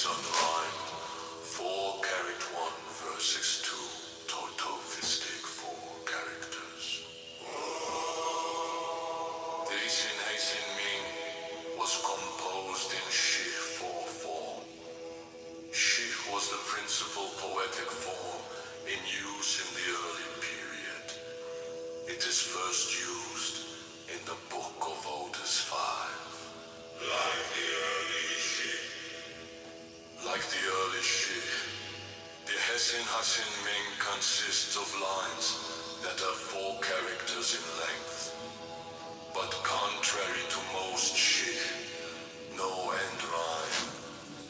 on rhyme. 4 carat 1 versus 2. Totophistic 4 characters. The Hasin Ming was composed in Shih 4 form. Shih was the principal poetic form in use in the early period. It is first used in the Book of Odes 5. Like the early Shih. Like the early Shih, the Hasin Ming consists of lines that are 4 characters in length. But contrary to most Shih, no end rhyme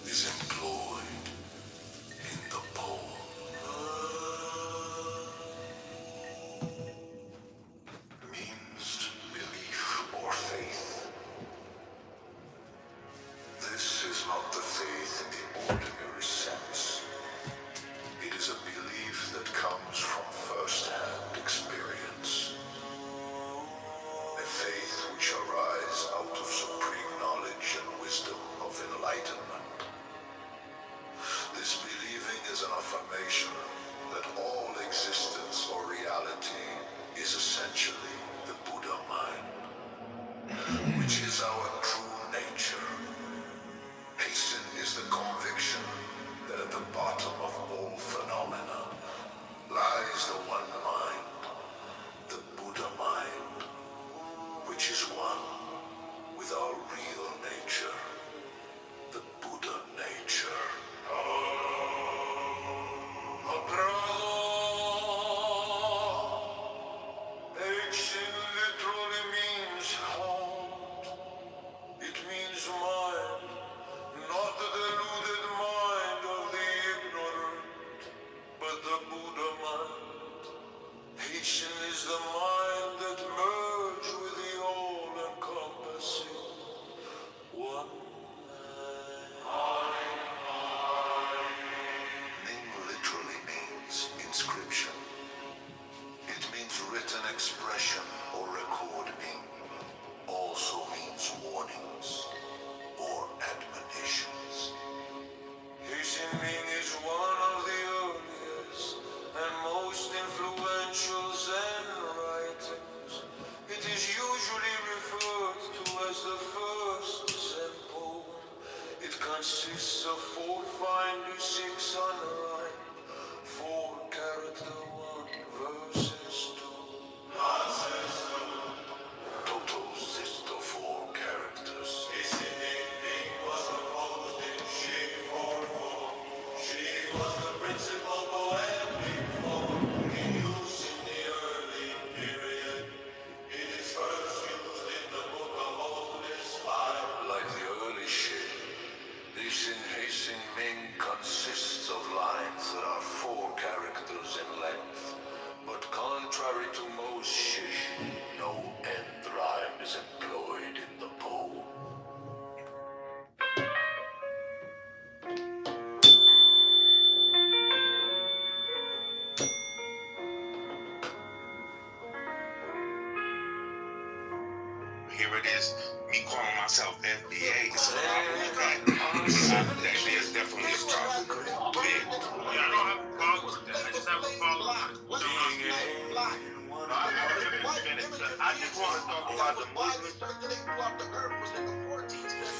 is employed in the poem. Means belief or faith. This is not the faith in the ordinary sense. It is a belief that comes from first-hand experience. A faith which arises out of supreme knowledge and wisdom of enlightenment. This believing is an affirmation that all existence or reality is essentially the Buddha mind, which is our true nature. Hasten is the conviction that at the bottom of all phenomena lies the one mind, the Buddha mind, which is one with our real nature, the Buddha nature. Hasten literally means heart. It means mind. Not the deluded mind of the ignorant, but the Buddha mind. Hasten is the mind that merges with the all-encompassing one mind. Ming literally means inscription. It means written expression or recording. Also means warnings or admonitions. Hasin Ming is one of the earliest and most influential Zen writings. It is usually referred to as the first Zen poem. It consists of 4 finely 6 unrhymed, 4 character 1 verses 2. Total system of 4 characters. Hasin Ming was composed in Shih 4 form. Shih was the principal poetic form in use in the early period. It is first used in the Book of Odes 5. Like the early Shih, Hasin Ming consists of lines that are 4 characters in length. But contrary to most Shih, no end rhyme is employed in the poem. Here it is, me calling myself FBA. It's a problem with that. That is definitely a problem. Big. Yeah, I don't have a problem with that. I just have a problem with I just want to talk about the Muslims.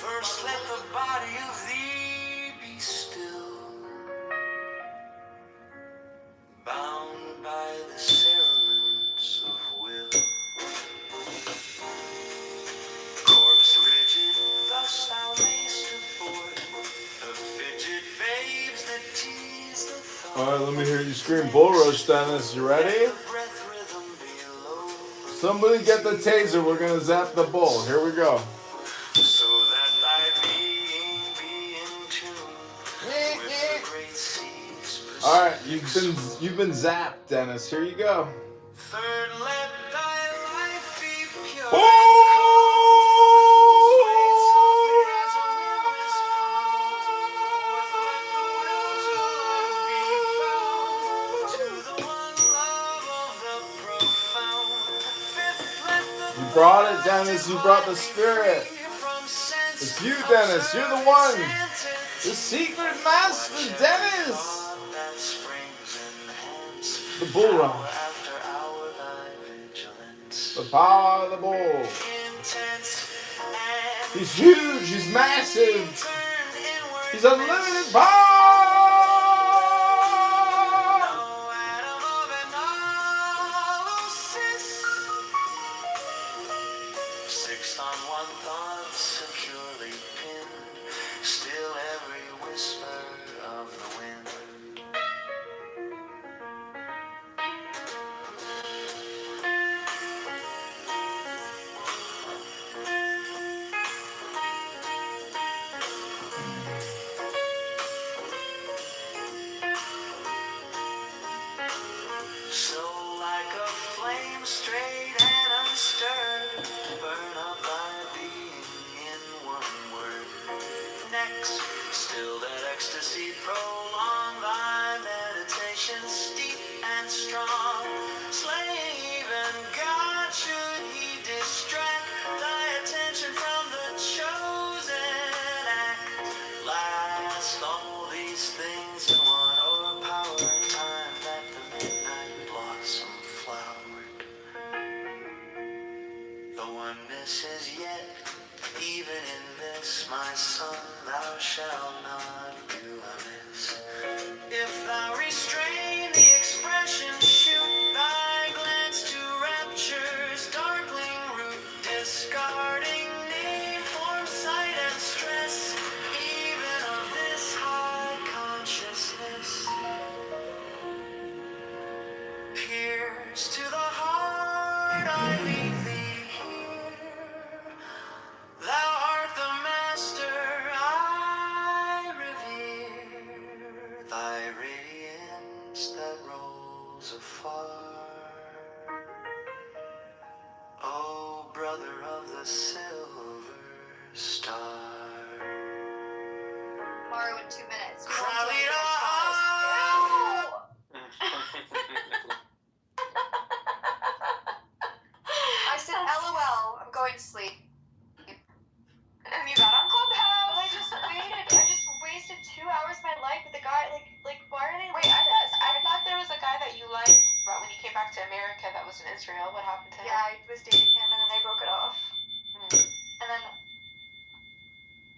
First let the body of thee be still, bound by the cerements of will. Corpse rigid, thus thou mayst abort the fidget babes that tease the thought. Alright, let me hear you scream bull rush, Dennis. You ready? Somebody get the taser. We're gonna zap the bull. Here we go. So that thy being be in tune with the great seas. Alright, you've been zapped, Dennis. Here you go. Third, let thy life be pure. Oh! You brought it, Dennis. You brought the spirit. It's you, Dennis. You're the one. The secret master, Dennis! The bull run. The power of the bull. He's huge, he's massive. He's unlimited power! Fixed on one thought, securely pinned, still every whisper of the wind. So like a flame straight and unstirred, burn up by being in one word. Next, still that ecstasy, prolong thy meditation, steep and strong. Slaying even God, should he distract thy attention from the chosen act. Last, all these things in one overpowered time that the midnight blossom flowered. The oneness is yet, even in this, my son, thou shalt not do amiss. If thou restrain the expression, shoot thy glance to rapture's darkling root, discarding name, form, sight, and stress, even of this high consciousness. Pierce to the heart, I leave thee here. Thou art the master I revere, thy radiance that rolls afar. O brother of the silver star. Mario in 2 minutes. We Crowd won't do it it. I said, LOL, I'm going to sleep. And you got on Clubhouse. I just wasted 2 hours of my life with a guy. Like, why are they? Wait, I thought there was a guy that you liked when you came back to America that was in Israel. What happened to him? Yeah, I was dating him, and then they broke it off. And then,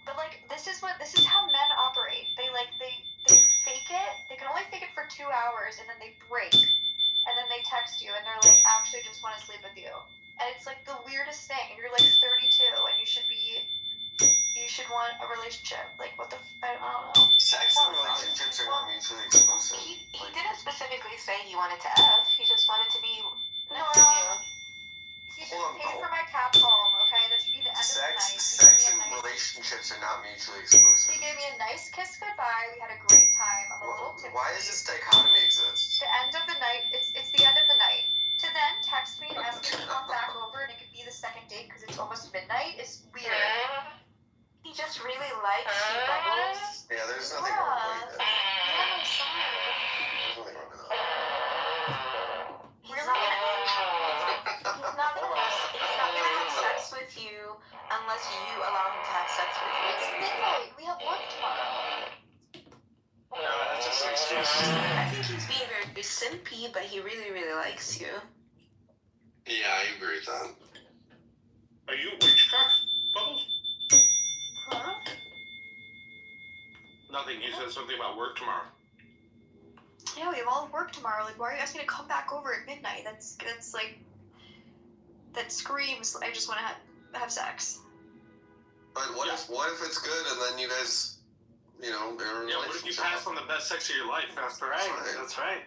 but like, this is how men operate. They fake it. They can only fake it for 2 hours, and then they break, and then they text you, and they're like, actually, just want to sleep with you. And it's like the weirdest thing. And you're like 32, and you should want a relationship. Like, what the? I don't know. Sex and relationships are not mutually exclusive. He didn't specifically say he wanted to F. He just wanted to be next to you. He just paid for my cab home. Okay, that should be the end of the night. Sex and relationships are not mutually exclusive. He gave me a nice kiss goodbye. We had a great time. I'm a little tipsy. Why does this dichotomy exist? The end of the night. It's the end of the night. To then text me and ask me to come back over, and it could be the second date because it's almost midnight. Is weird. He just really likes you, Bubbles. Yeah, there's nothing wrong with that. Yeah, I'm sorry. There's nothing wrong with that. He's not gonna have sex with you unless you allow him to have sex with you. It's midnight. We have work tomorrow. No, that's just an excuse. I think he's being very simpy, but he really, really likes you. Yeah, I agree with that. Are you witchcraft, Bubbles? Huh? Nothing. You said something about work tomorrow. Yeah, we have all work tomorrow. Like, why are you asking me to come back over at midnight? That's like, that screams, I just want to have sex. But what if it's good and then you guys, are in a Yeah, what if you relationship? pass on the best sex of your life? That's right. That's right.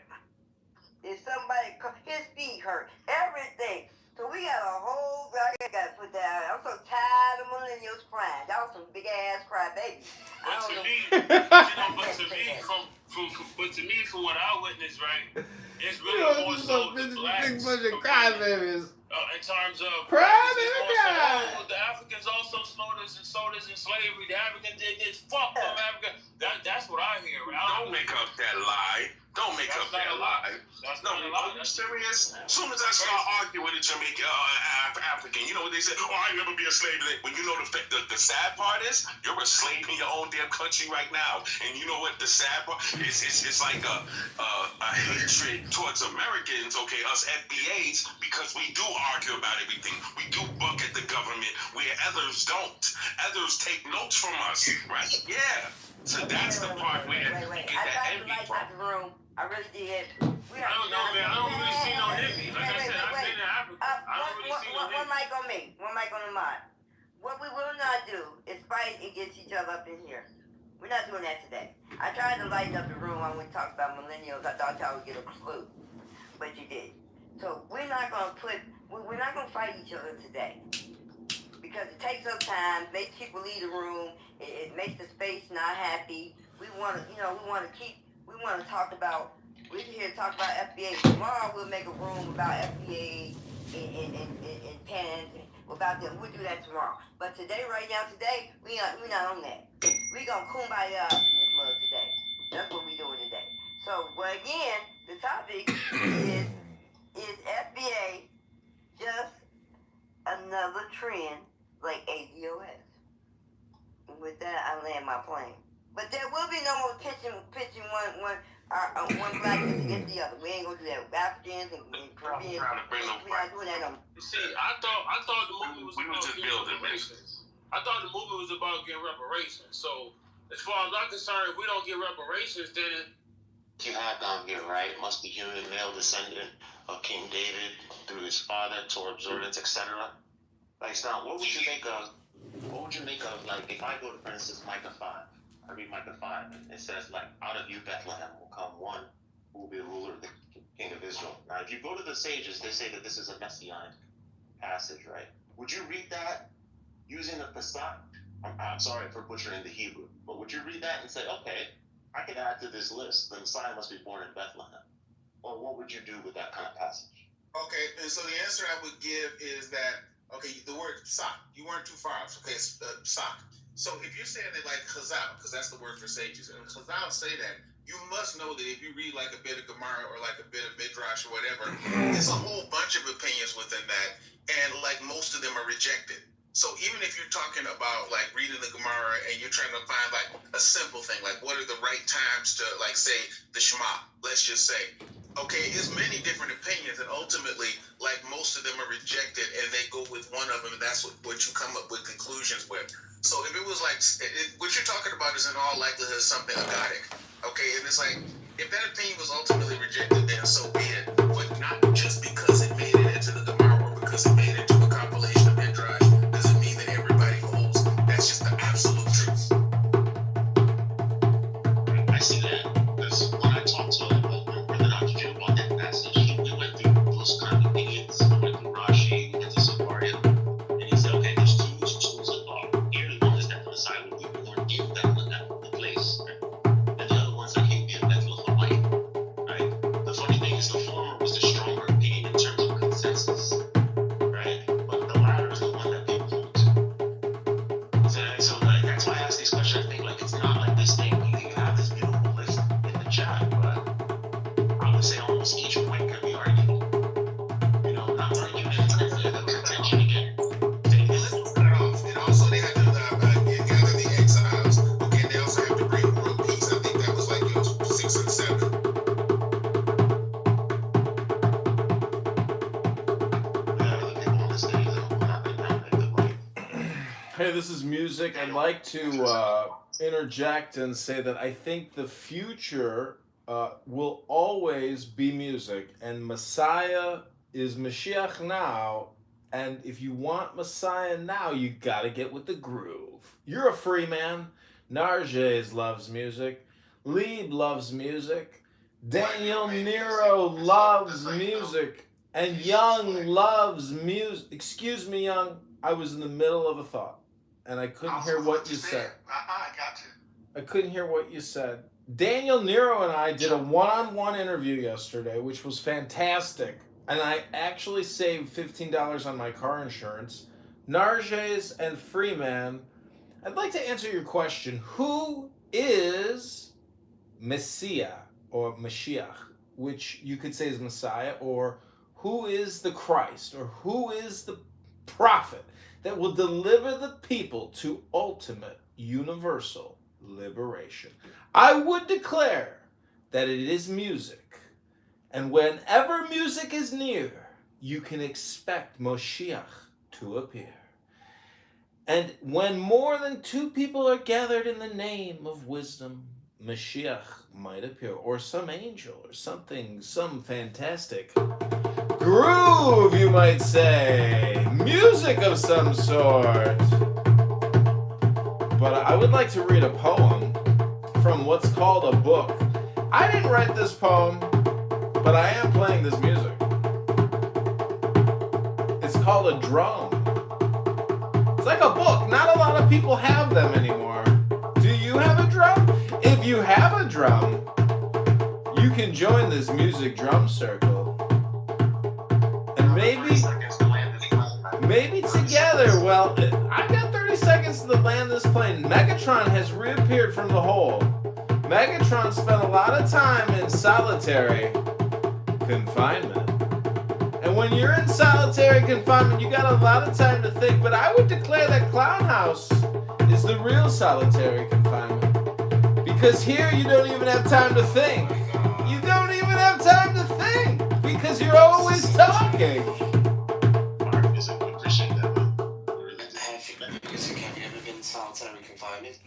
If somebody, his feet hurt, everything. So we got a whole, I got to put that out. I'm so tired of millennials crying. Y'all some big ass crybabies. But to me, from what I witnessed, right, it's really more so the blacks. Big bunch of crybabies. In terms of The Africans also sold us in slavery. The Africans did this. Fuck them Africans. That's what I hear. Right? Don't make up that lie. Don't make up that lie. That's not a lie. serious? As soon as I start arguing with a Jamaican African, you know what they say? Oh, I never be a slave. When you know the sad part is, you're a slave in your own damn country right now. And you know what the sad part is? It's like a hatred towards Americans, okay, us FBAs, because we do argue about everything. We do buck at the government where others don't. Others take notes from us, right? Yeah. So that's the part where you get that envy from. The room. I really did. I don't know, man. I don't really see no envy. Like I said, I've been in Africa. I don't really see no envy. One mic on me. One mic on the mic. What we will not do is fight and get each other up in here. We're not doing that today. I tried to lighten up the room when we talked about millennials. I thought y'all would get a clue, but you did. So we're not gonna fight each other today because it takes up time, makes people leave the room. It makes the space not happy. We want to talk about. We're here to talk about FBA. Tomorrow we'll make a room about FBA and pens. About them, we'll do that tomorrow. But today, right now, we not on that. We gonna kumbaya up in this mug today. That's what we doing today. So, well, again, the topic is FBA just another trend like ADOS? And with that, I land my plane. But there will be no more pitching one black against the other. We ain't gonna do that with Africans and Caribbean. Trying to bring no We're not doing that no more. See, I thought the movie was about just getting building, man. reparations. I thought the movie was about getting reparations. So, as far as I'm concerned, if we don't get reparations, then you have down here, right, must be human male descendant of King David through his father, Torah observance, etc. Like, now, what would you make of, like, if I go to, for instance, Micah 5, I read Micah 5, and it says, like, out of you, Bethlehem, will come one who will be the ruler of the king of Israel. Now, if you go to the sages, they say that this is a messianic passage, right? Would you read that using the Pesach? I'm sorry for butchering the Hebrew, but would you read that and say, okay, I can add to this list, the Messiah must be born in Bethlehem? Or what would you do with that kind of passage? Okay, and so the answer I would give is that, okay, the word sock, you weren't too far off, okay, sock. So if you're saying it like chazal, because that's the word for sages, and chazal say that, you must know that if you read like a bit of Gemara or like a bit of Midrash or whatever, there's a whole bunch of opinions within that, and like most of them are rejected. So even if you're talking about like reading the Gemara and you're trying to find like a simple thing, like what are the right times to like say the Shema, let's just say, okay, there's many different opinions, and ultimately, like most of them are rejected, and they go with one of them, and that's what you come up with conclusions with. So if it was like, what you're talking about is in all likelihood something agadic, okay? And it's like, if that opinion was ultimately rejected, then so be it. But not just because it made it into the Gemara or because it made it into a compilation of Midrash doesn't mean that everybody holds. That's just the absolute truth. I see that, because when I talked to Orthodox Jew about that passage, we went through those kind of opinions. We went through Rashi, we went to Sepharia, and he said, okay, there's two schools of thought. Here, the one is that the Messiah would be born in Bethlehem, the place, right? And the other one's that he would be a Bethlehemite, right? The funny thing is the former was the stronger opinion in terms of consensus, right? But the latter is the one that people hold to. So like, that's why I ask these questions. I think like it's not like this thing. You have this beautiful list in the chat, but I would say almost each point can be argued. You know, not argued in terms of the contention again. And also they have to gather the exiles. Okay, they also have to bring world peace. I think that was like 6 and 7. The people on the stage though, not the right. Hey, this is music. I'd like to interject and say that I think the future will always be music, and Messiah is Mashiach now, and if you want Messiah now, you gotta get with the groove. You're a free man. Narges loves music. Lieb loves music. Daniel Nero loves music. And Young loves music. Excuse me, Young. I was in the middle of a thought, and I couldn't hear what you said. I got you. I couldn't hear what you said. Daniel Nero and I did a one-on-one interview yesterday, which was fantastic. And I actually saved $15 on my car insurance. Narges and Freeman, I'd like to answer your question. Who is Messiah or Mashiach? which you could say is Messiah, or who is the Christ, or who is the prophet that will deliver the people to ultimate universal liberation. I would declare that it is music. And whenever music is near, you can expect Moshiach to appear. And when more than 2 people are gathered in the name of wisdom, Mashiach might appear, or some angel, or something, some fantastic groove, you might say, music of some sort. But I would like to read a poem from what's called a book. I didn't write this poem, but I am playing this music. It's called a drum. It's like a book. Not a lot of people have them anymore. Do you have a drum? If you have a drum, you can join this music drum circle. And maybe together, well, I've got 30 seconds to land this plane. Megatron has reappeared from the hole. Megatron spent a lot of time in solitary confinement. And when you're in solitary confinement, you got a lot of time to think. But I would declare that Clown House is the real solitary confinement. Because here you don't even have time to think. You don't even have time to think. Because you're always talking. Mark is a good Christian devil. Have you ever been in solitary confinement?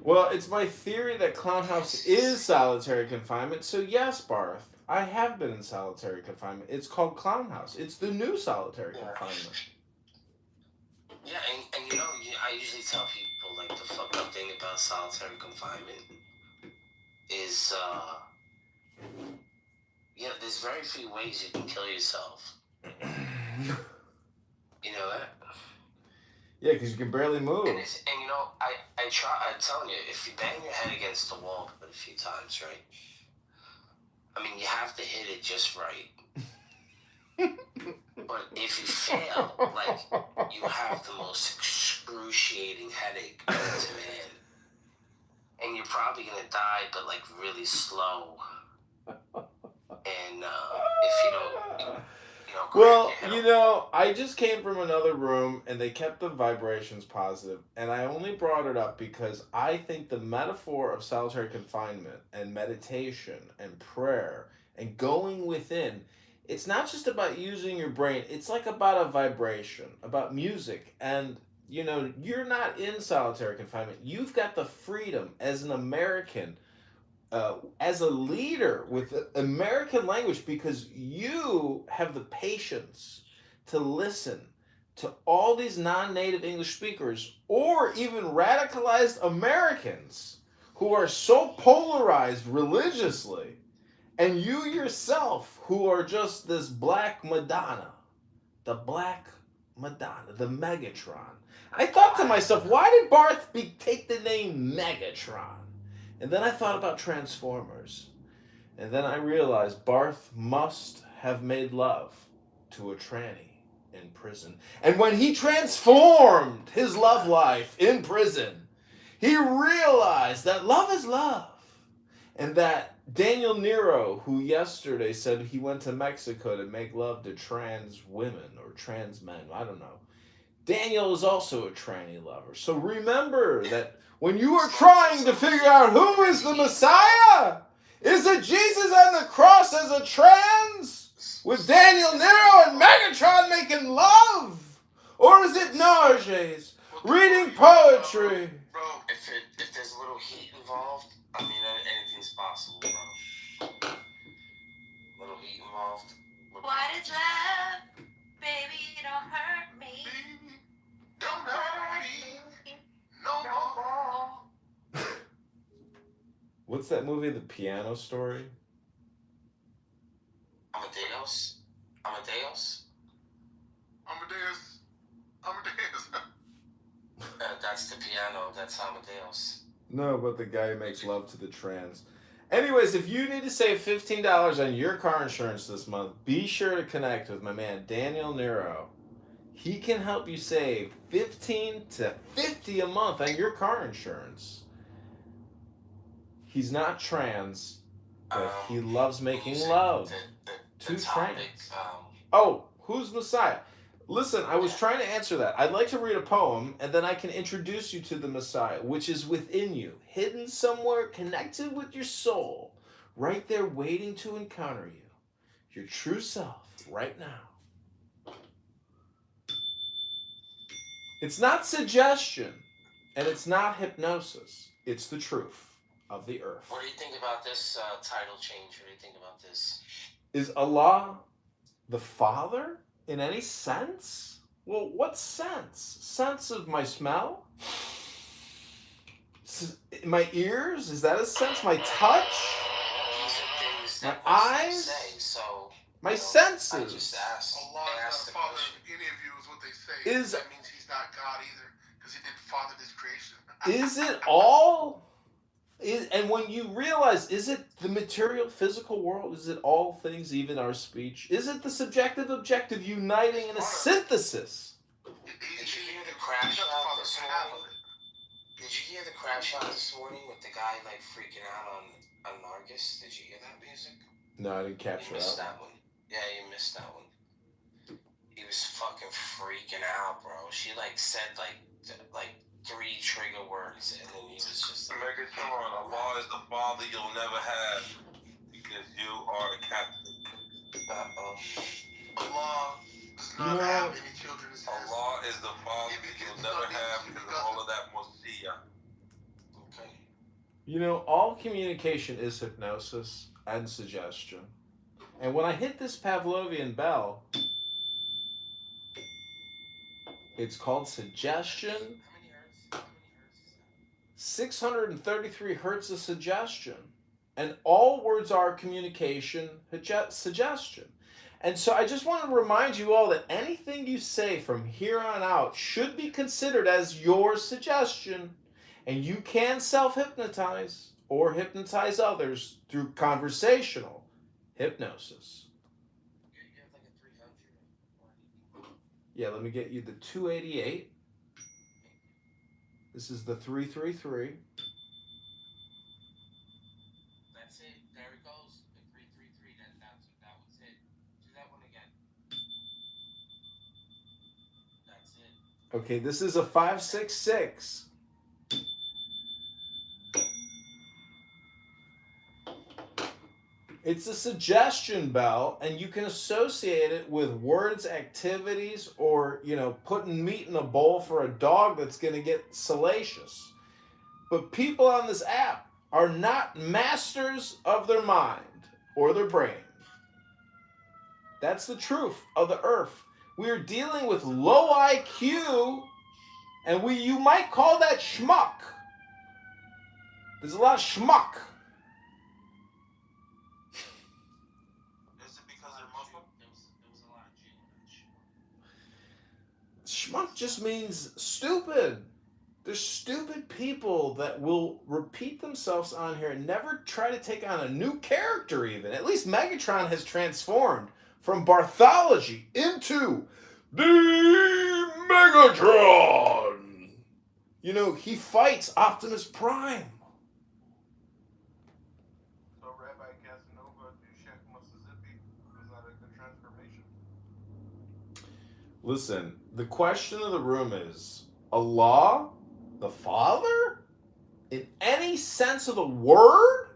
Well, it's my theory that Clown House is solitary confinement. So yes, Barth, I have been in solitary confinement. It's called Clown House. It's the new solitary confinement. Yeah, and you know, I usually tell people, like, the fucked up thing about solitary confinement is, there's very few ways you can kill yourself. You know that? Yeah, because you can barely move. And you know, I'm telling you, if you bang your head against the wall a few times, right? I mean, you have to hit it just right. But if you fail, like, you have the most excruciating headache known to man. And you're probably gonna die, but, like, really slow. And if you don't... Well, you know, I just came from another room and they kept the vibrations positive, and I only brought it up because I think the metaphor of solitary confinement and meditation and prayer and going within, it's not just about using your brain, it's like about a vibration, about music. And, you know, you're not in solitary confinement. You've got the freedom as an American, as a leader with American language, because you have the patience to listen to all these non-native English speakers, or even radicalized Americans who are so polarized religiously, and you yourself who are just this black Madonna, the black Madonna, the Megatron. I thought to myself, why did Barth take the name Megatron? And then I thought about Transformers. And then I realized Barth must have made love to a tranny in prison. And when he transformed his love life in prison, he realized that love is love. And that Daniel Nero, who yesterday said he went to Mexico to make love to trans women or trans men, I don't know. Daniel is also a tranny lover. So remember that when you are trying to figure out who is the Messiah, is it Jesus on the cross as a trans with Daniel Nero and Megatron making love? Or is it Narges reading poetry? Bro, if there's a little heat involved, I mean, anything's possible, bro. Little heat involved. What is love? Baby, don't hurt me. Don't hurt me no more. What's that movie, The Piano Story? Amadeus? That's the piano. That's Amadeus. No, but the guy who makes love to the trans. Anyways, if you need to save $15 on your car insurance this month, be sure to connect with my man Daniel Nero. He can help you save $15 to $50 a month on your car insurance. He's not trans, But he loves making love. The Two topic. trains. Oh, who's Messiah? Listen, I was trying to answer that. I'd like to read a poem, and then I can introduce you to the Messiah, which is within you, hidden somewhere, connected with your soul, right there waiting to encounter you, your true self, right now. It's not suggestion, and it's not hypnosis. It's the truth of the earth. What do you think about this title change? What do you think about this? Is Allah the Father in any sense? Well, what sense? Sense of my smell? My ears? Is that a sense? My touch? These are things My that Muslims eyes? say, so My I senses? just asked. Allah I is not asked a the father question. of any of you is what they say. Is- That means he's not God either, because he didn't father this creation. Is it all? And when you realize, is it the material, physical world? Is it all things, even our speech? Is it the subjective, objective, uniting in a synthesis? Did you hear the crash out this morning? Did you hear the crash out this morning with the guy like freaking out on Nargis? Did you hear that music? No, I didn't capture You missed that. that one. Yeah, you missed that one. He was fucking freaking out, bro. She like said like 3 trigger words, and then he was just like, Megatron, Allah is the father you'll never have because you are a captain. Allah does not have any children. It says. Allah is the father you'll never have because of all of that Mosiah. okay. You know, all communication is hypnosis and suggestion. And when I hit this Pavlovian bell, it's called suggestion. How many hertz? How many hertz is that? 633 hertz of suggestion. And all words are communication, suggestion. And so I just want to remind you all that anything you say from here on out should be considered as your suggestion. And you can self-hypnotize or hypnotize others through conversational hypnosis. You have like a 300. Yeah, let me get you the 288. This is the 333. That's it. There it goes. The 333. That was it. Do that one again. That's it. Okay, this is a 566. It's a suggestion bell, and you can associate it with words, activities, or, putting meat in a bowl for a dog that's going to get salacious. But people on this app are not masters of their mind or their brain. That's the truth of the earth. We are dealing with low IQ, and you might call that schmuck. There's a lot of schmuck. Is it because they're Muslim? There was a lot of Jew in that shit. Schmuck just means stupid. There's stupid people that will repeat themselves on here and never try to take on a new character even. At least Megatron has transformed from Barthology into the Megatron. He fights Optimus Prime. So Rabbi Casanova Dushek Mississippi was that a good transformation? Listen, the question of the room is, Allah, the Father? In any sense of the word?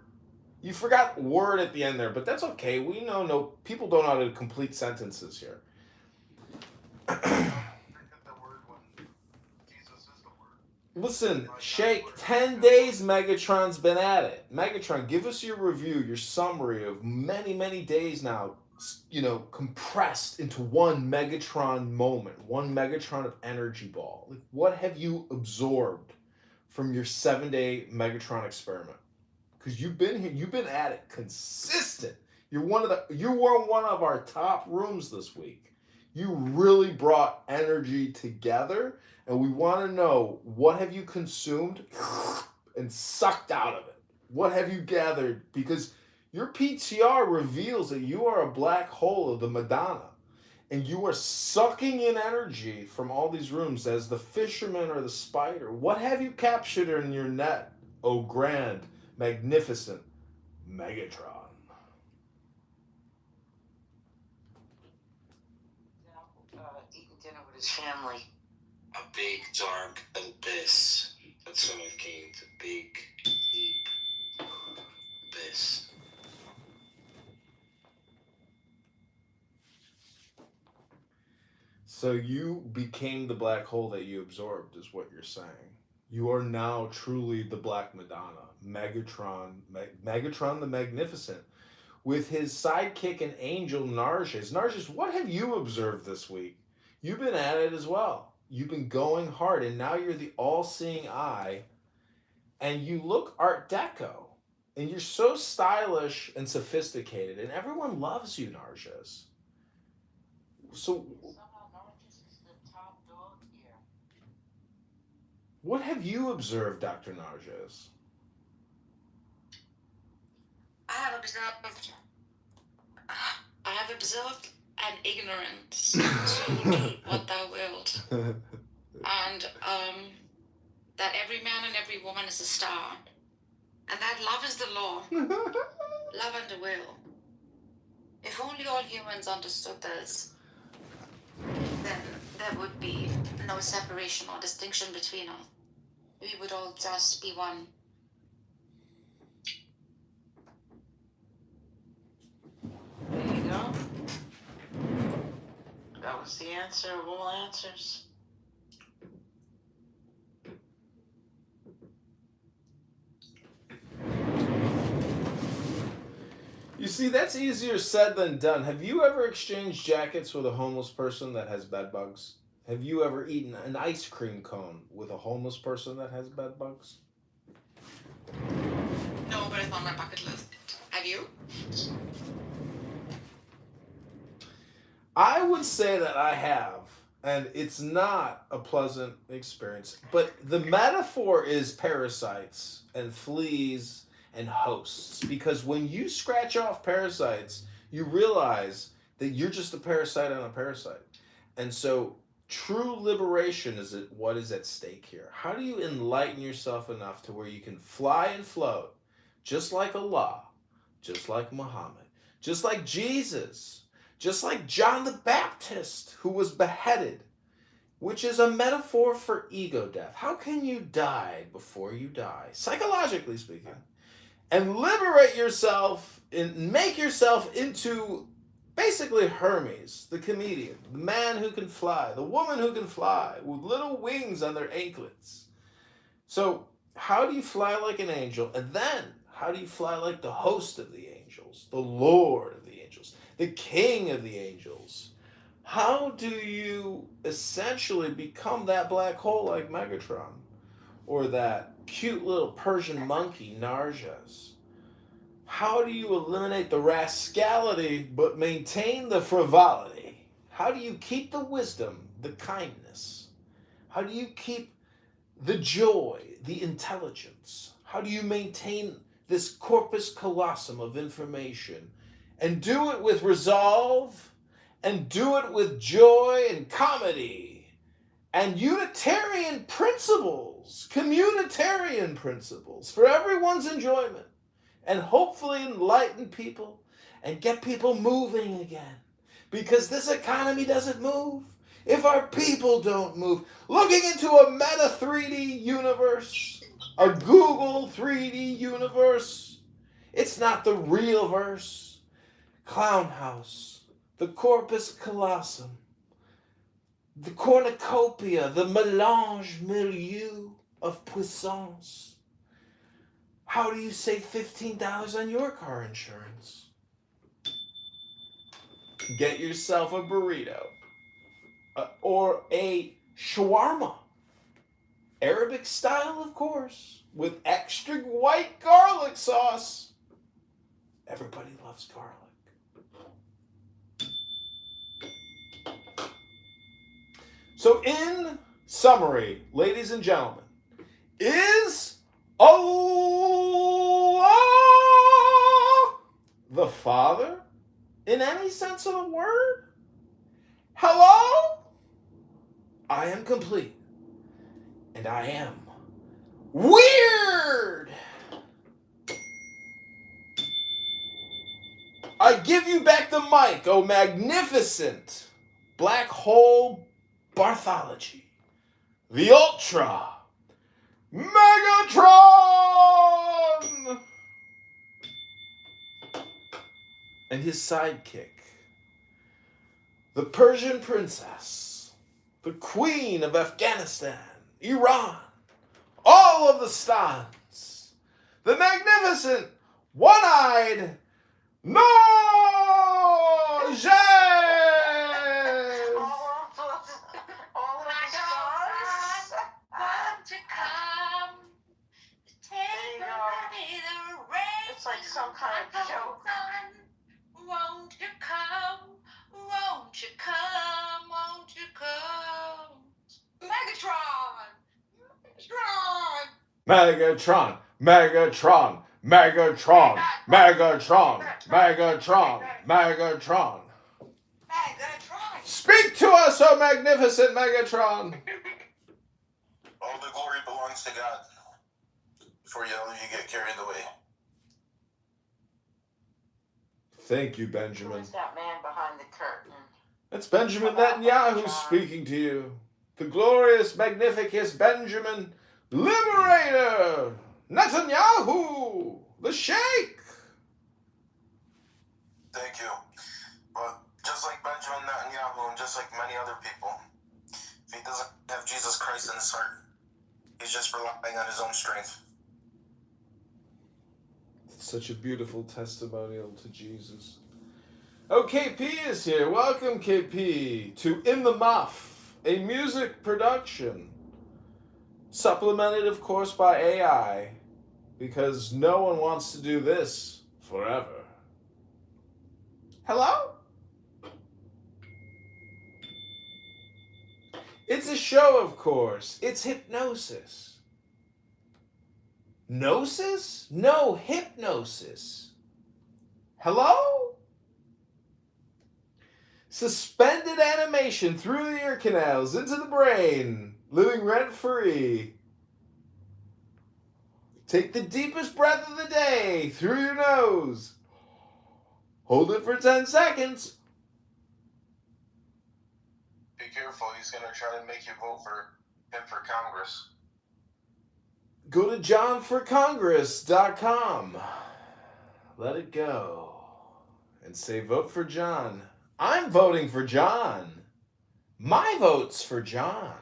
You forgot word at the end there, but that's okay. We know people don't know how to complete sentences here. Forget the word when Jesus is the word. Listen, Shake, 10 days Megatron's been at it. Megatron, give us your review, your summary of many, many days now, compressed into one Megatron moment, one Megatron of energy ball. Like, what have you absorbed from your 7-day Megatron experiment? Because you've been here, you've been at it consistent. You were one of our top rooms this week. You really brought energy together, and we want to know, what have you consumed and sucked out of it? What have you gathered? Because your PTR reveals that you are a black hole of the Madonna, and you are sucking in energy from all these rooms as the fisherman or the spider. What have you captured in your net, oh grand, magnificent Megatron. Eating dinner with his family. A big dark abyss. That's what I've came to. Big, deep abyss. So you became the black hole that you absorbed, is what you're saying. You are now truly the Black Madonna, Megatron, Megatron the Magnificent, with his sidekick and angel Narges. Narges, what have you observed this week? You've been at it as well. You've been going hard, and now you're the all-seeing eye, and you look Art Deco, and you're so stylish and sophisticated, and everyone loves you, Narges. So what have you observed, Dr. Narges? I have observed an ignorance to do what thou wilt, and that every man and every woman is a star, and that love is the law, love and the will. If only all humans understood this, then there would be no separation or distinction between us. We would all just be one. There you go. That was the answer of all answers. You see, that's easier said than done. Have you ever exchanged jackets with a homeless person that has bed bugs? Have you ever eaten an ice cream cone with a homeless person that has bed bugs? No, but it's on my bucket list. Have you? I would say that I have, and it's not a pleasant experience. But the metaphor is parasites and fleas and hosts, because when you scratch off parasites, you realize that you're just a parasite on a parasite. And so true liberation is what is at stake here. How do you enlighten yourself enough to where you can fly and float, just like Allah, just like Muhammad, just like Jesus, just like John the Baptist, who was beheaded, which is a metaphor for ego death. How can you die before you die, psychologically speaking, and liberate yourself and make yourself into basically Hermes, the comedian, the man who can fly, the woman who can fly with little wings on their anklets? So how do you fly like an angel? And then how do you fly like the host of the angels, the Lord of the angels, the King of the angels? How do you essentially become that black hole like Megatron? Or that cute little Persian monkey, Narges? How do you eliminate the rascality but maintain the frivolity? How do you keep the wisdom, the kindness? How do you keep the joy, the intelligence? How do you maintain this corpus callosum of information and do it with resolve and do it with joy and comedy and Unitarian principles, communitarian principles for everyone's enjoyment, and hopefully enlighten people and get people moving again? Because this economy doesn't move if our people don't move. Looking into a meta 3D universe, a Google 3D universe, it's not the real verse. Clown House, the Corpus Callosum, the cornucopia, the melange milieu of puissance. How do you save $15 on your car insurance? Get yourself a burrito or a shawarma. Arabic style, of course, with extra white garlic sauce. Everybody loves garlic. So in summary, ladies and gentlemen, is Allah the Father in any sense of the word? Hello? I am complete. And I am weird. I give you back the mic, oh magnificent black hole Barthology, the Ultra Megatron, and his sidekick, the Persian princess, the Queen of Afghanistan, Iran, all of the stans, the magnificent, one-eyed Noje! All of the stars. Want to come, take There you go. away the rain. It's like some kind of joke. Won't you come? Won't you come? Won't you come? Megatron! Megatron! Megatron, Megatron, Megatron, Megatron, Megatron, Megatron. Megatron! Speak to us, oh magnificent Megatron. All the glory belongs to God. Before you get carried away. Thank you, Who Benjamin. is that man behind the curtain? That's Benjamin Netanyahu speaking to you. The glorious, magnificent Benjamin Liberator Netanyahu, the Sheikh. Thank you. But just like Benjamin Netanyahu and just like many other people, if he doesn't have Jesus Christ in his heart, he's just relying on his own strength. Such a beautiful testimonial to Jesus. Oh, KP is here. Welcome, KP, to In the Muff, a music production. Supplemented, of course, by AI, because no one wants to do this forever. Hello? It's a show, of course. It's hypnosis. Gnosis? No, hypnosis. Hello? Suspended animation through the ear canals into the brain, living rent-free. Take the deepest breath of the day through your nose. Hold it for 10 seconds. Be careful, he's going to try to make you vote for him for Congress. Go to johnforcongress.com. Let it go. And say vote for John. I'm voting for John. My vote's for John.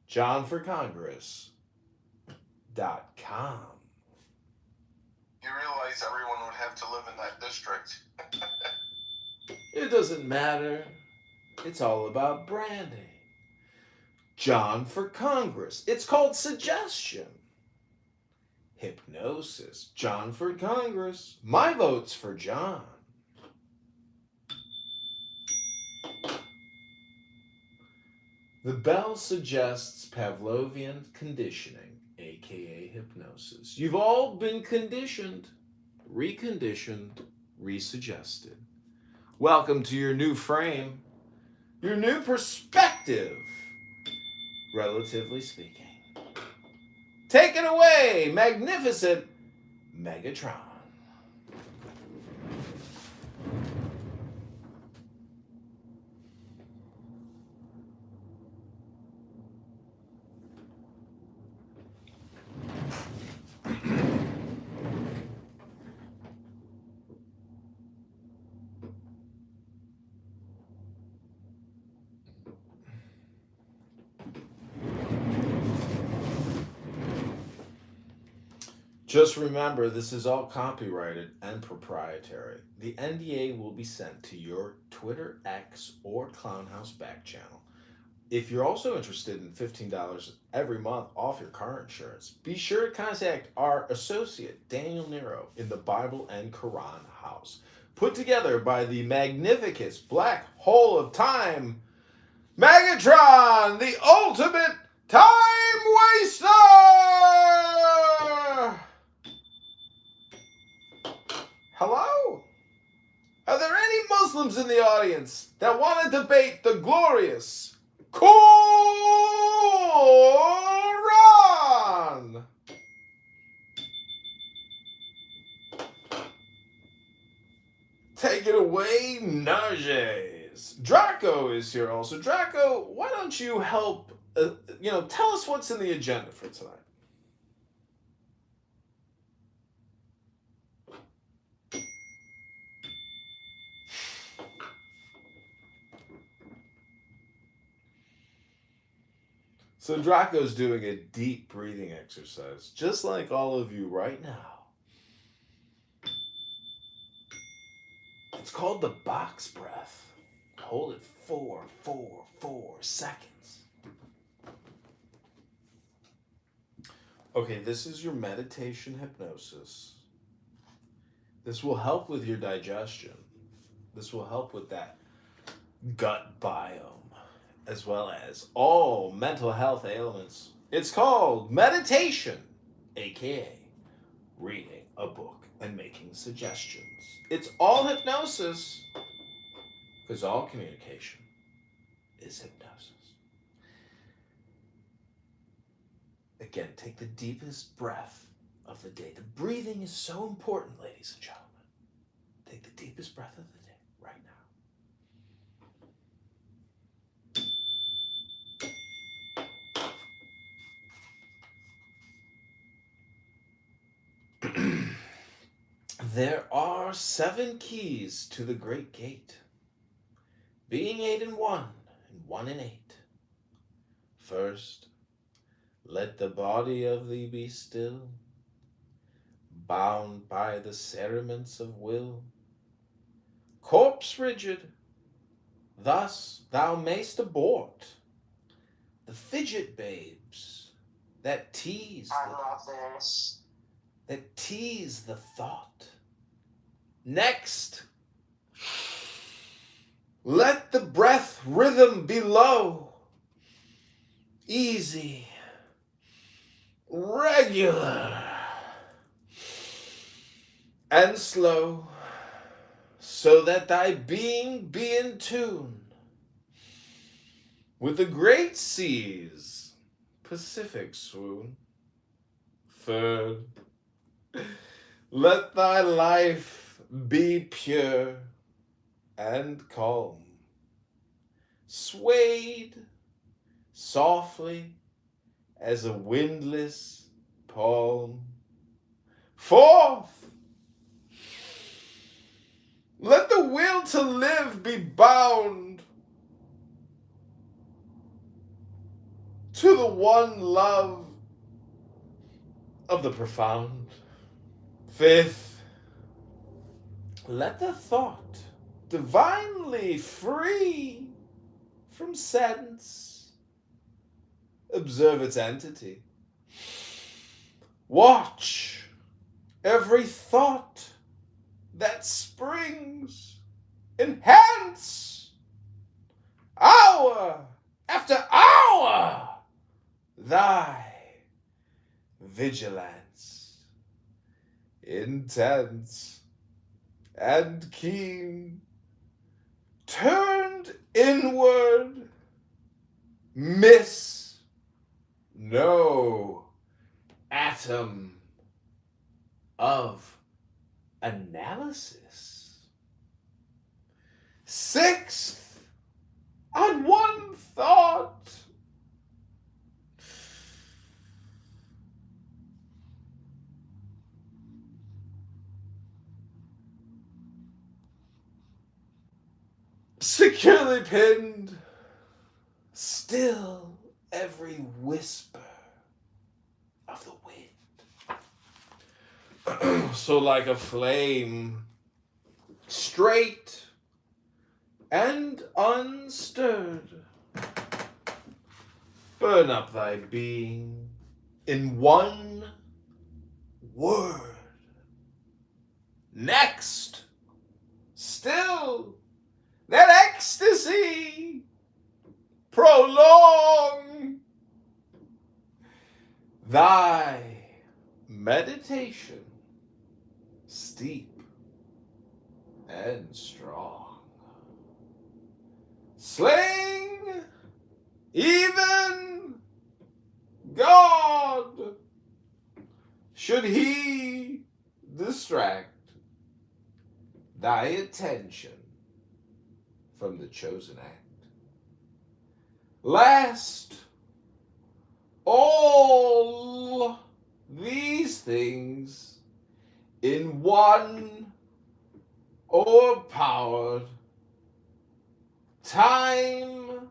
johnforcongress.com. You realize everyone would have to live in that district. It doesn't matter. It's all about branding. John for Congress. It's called suggestion. Hypnosis. John for Congress. My vote's for John. The bell suggests Pavlovian conditioning, aka hypnosis. You've all been conditioned, reconditioned, resuggested. Welcome to your new frame, your new perspective, relatively speaking. Take it away, magnificent Megatron. Just remember, this is all copyrighted and proprietary. The NDA will be sent to your Twitter, X, or Clownhouse back channel. If you're also interested in $15 every month off your car insurance, be sure to contact our associate, Daniel Nero, in the Bible and Quran House. Put together by the magnificent black hole of time, Megatron, the ultimate time waster! Hello? Are there any Muslims in the audience that want to debate the glorious Quran? Take it away, Nages. Draco is here also. Draco, why don't you help, tell us what's in the agenda for tonight. So Draco's doing a deep breathing exercise, just like all of you right now. It's called the box breath. Hold it 4 seconds. Okay, this is your meditation hypnosis. This will help with your digestion. This will help with that gut biome, as well as all mental health ailments. It's called meditation, aka reading a book and making suggestions. It's all hypnosis, because all communication is hypnosis. Again, take the deepest breath of the day. The breathing is so important, ladies and gentlemen. Take the deepest breath of the day right now. There are 7 keys to the great gate, being 8 in 1 and 1 in 8. First, let the body of thee be still, bound by the cerements of will, corpse rigid, thus thou mayst abort the fidget babes that tease the thought. Next, let the breath rhythm be low, easy, regular, and slow, so that thy being be in tune with the great seas, Pacific swoon. Third, let thy life be pure and calm, swayed softly as a windless palm. Fourth, let the will to live be bound to the one love of the profound. Fifth, let the thought, divinely free from sense, observe its entity. Watch every thought that springs, enhance hour after hour thy vigilance, intense and keen, turned inward, miss no atom of analysis. Sixth, on one thought, securely pinned, still every whisper of the wind. So like a flame, straight and unstirred, burn up thy being in one word. Next, still that ecstasy prolong thy meditation steep and strong. Sling even God, should he distract, thy attention from the chosen act. Last, all these things in one o'erpowered time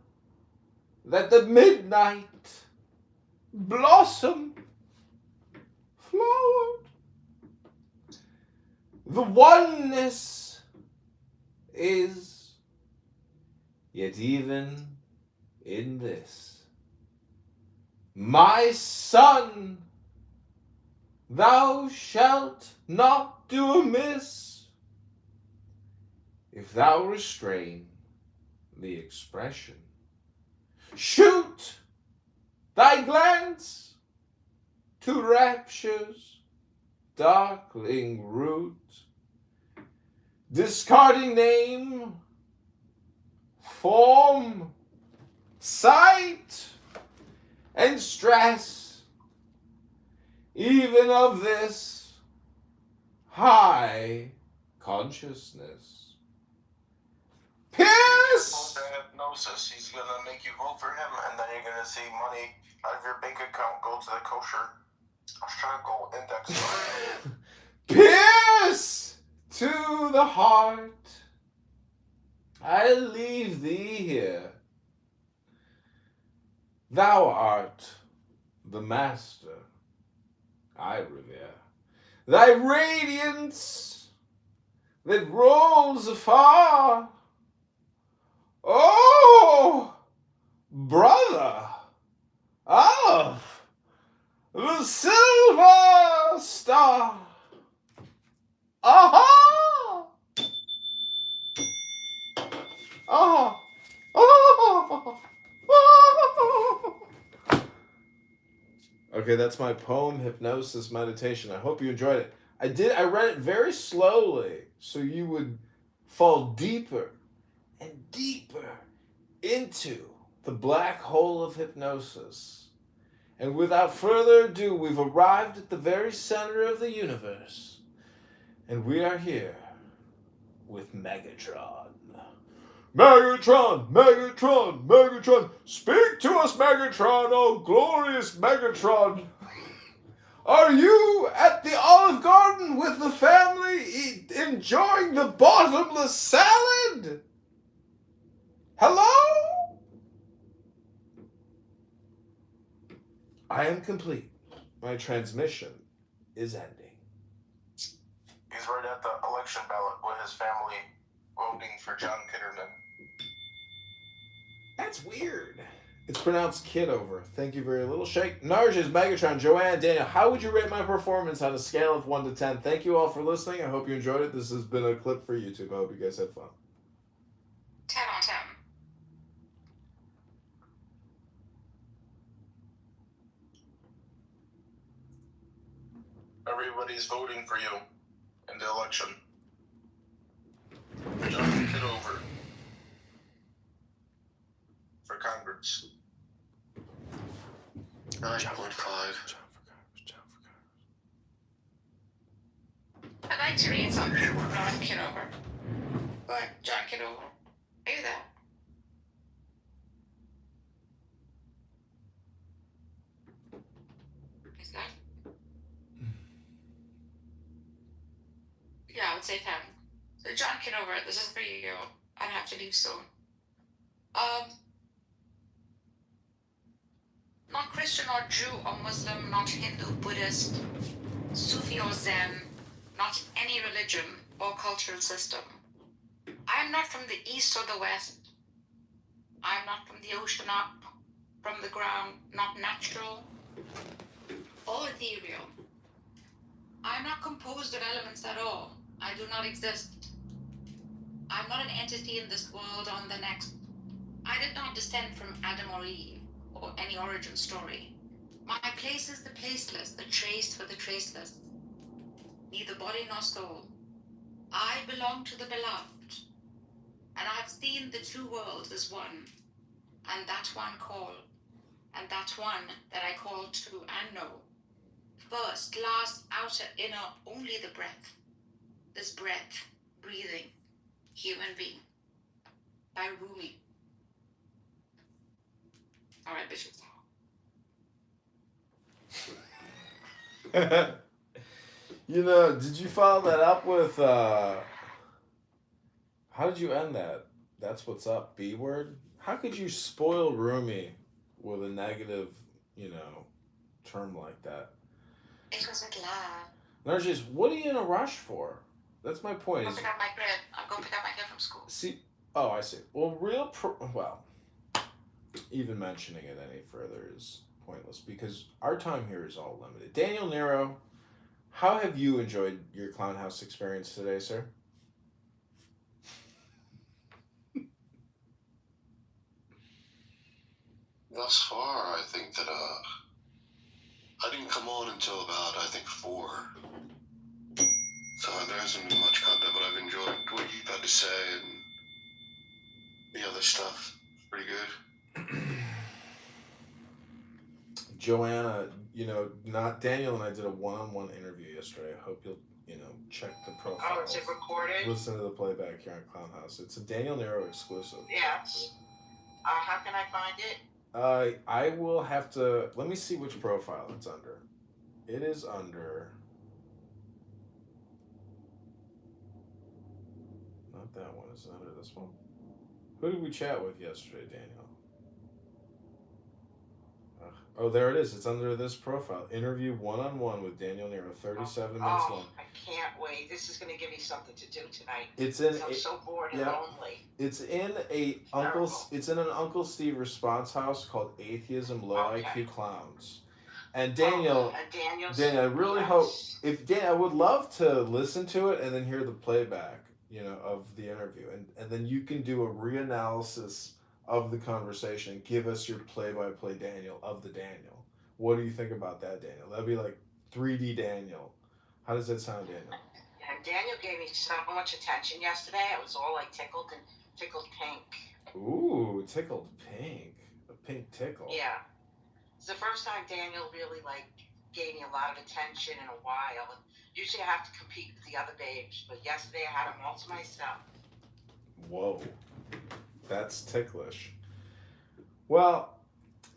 that the midnight blossom flowered. The oneness is, yet even in this, my son, thou shalt not do amiss if thou restrain the expression. Shoot thy glance to rapture's darkling root, discarding name, form, sight, and stress, even of this high consciousness. Pierce! The hypnosis, he's gonna make you vote for him, and then you're gonna see money out of your bank account go to the kosher shackle index fund. Pierce to the heart. I leave thee here. Thou art the master I revere. Thy radiance that rolls afar. Oh, brother of the silver star. Aha! Oh! Oh! Okay, that's my poem, Hypnosis Meditation. I hope you enjoyed it. I read it very slowly so you would fall deeper and deeper into the black hole of hypnosis. And without further ado, we've arrived at the very center of the universe. And we are here with Megatron. Megatron, Megatron, Megatron, speak to us, Megatron, oh glorious Megatron. Are you at the Olive Garden with the family enjoying the bottomless salad? Hello? I am complete. My transmission is ending. He's right at the election ballot with his family voting for John Kitterman. That's weird. It's pronounced Kitover. Thank you very little. Shake. Narges, Megatron, Joanne, Daniel, how would you rate my performance on a scale of 1 to 10? Thank you all for listening. I hope you enjoyed it. This has been a clip for YouTube. I hope you guys had fun. 10 on 10. Everybody's voting for you in the election. John Kitover for Congress. 9.5. I'd like to read something from John Kitover. Go ahead, John Kitover. Are you there? Is that? Yeah, I would say 10. So John Kitover, this is for you. I'd have to leave soon. Not Christian or Jew or Muslim, not Hindu, Buddhist, Sufi or Zen, not any religion or cultural system. I am not from the east or the west. I am not from the ocean up, from the ground, not natural or ethereal. I am not composed of elements at all. I do not exist. I am not an entity in this world or in the next. I did not descend from Adam or Eve or any origin story. My place is the placeless, the trace for the traceless. Neither body nor soul. I belong to the beloved, and I have seen the two worlds as one, and that one call, and that one that I call to and know. First, last, outer, inner, only the breath. This breath, breathing human being by Rumi. All right, Bishop. You know, did you follow that up with how did you end that? That's what's up, B word? How could you spoil Rumi with a negative, you know, term like that? It was with love. Narjis, what are you in a rush for? That's my point. I'm going to pick up my kid. I'm going to pick up my kid from school. See, I see. Well, even mentioning it any further is pointless because our time here is all limited. Daniel Nero, how have you enjoyed your clown house experience today, sir? Thus far, I think that I didn't come on until about 4. So there hasn't been much content, but I've enjoyed what you've had to say and the other stuff. Pretty good. Joanna, you know, not Daniel and I did a one-on-one interview yesterday. I hope you'll, you know, check the profile. Oh, is it recorded? Listen to the playback here on Clown House. It's a Daniel Nero exclusive. Yes. How can I find it? I will have to. Let me see which profile it's under. It is under. Not that one. Is it under this one? Who did we chat with yesterday, Daniel? Oh, there it is. It's under this profile. Interview one-on-one with Daniel Nero, 37 minutes long. I can't wait. This is going to give me something to do tonight. It's in. I'm so bored and lonely. It's in It's in an Uncle Steve response house called Atheism Low IQ Clowns. And Daniel, I really hope I would love to listen to it and then hear the playback, you know, of the interview, and then you can do a reanalysis of the conversation and give us your play-by-play Daniel of the Daniel. What do you think about that, Daniel? That'd be like 3D Daniel. How does that sound, Daniel? And Daniel gave me so much attention yesterday. I was all like tickled pink. Ooh, tickled pink. A pink tickle. Yeah. It's the first time Daniel really gave me a lot of attention in a while. And usually I have to compete with the other babes, but yesterday I had them all to myself. Whoa. That's ticklish. Well,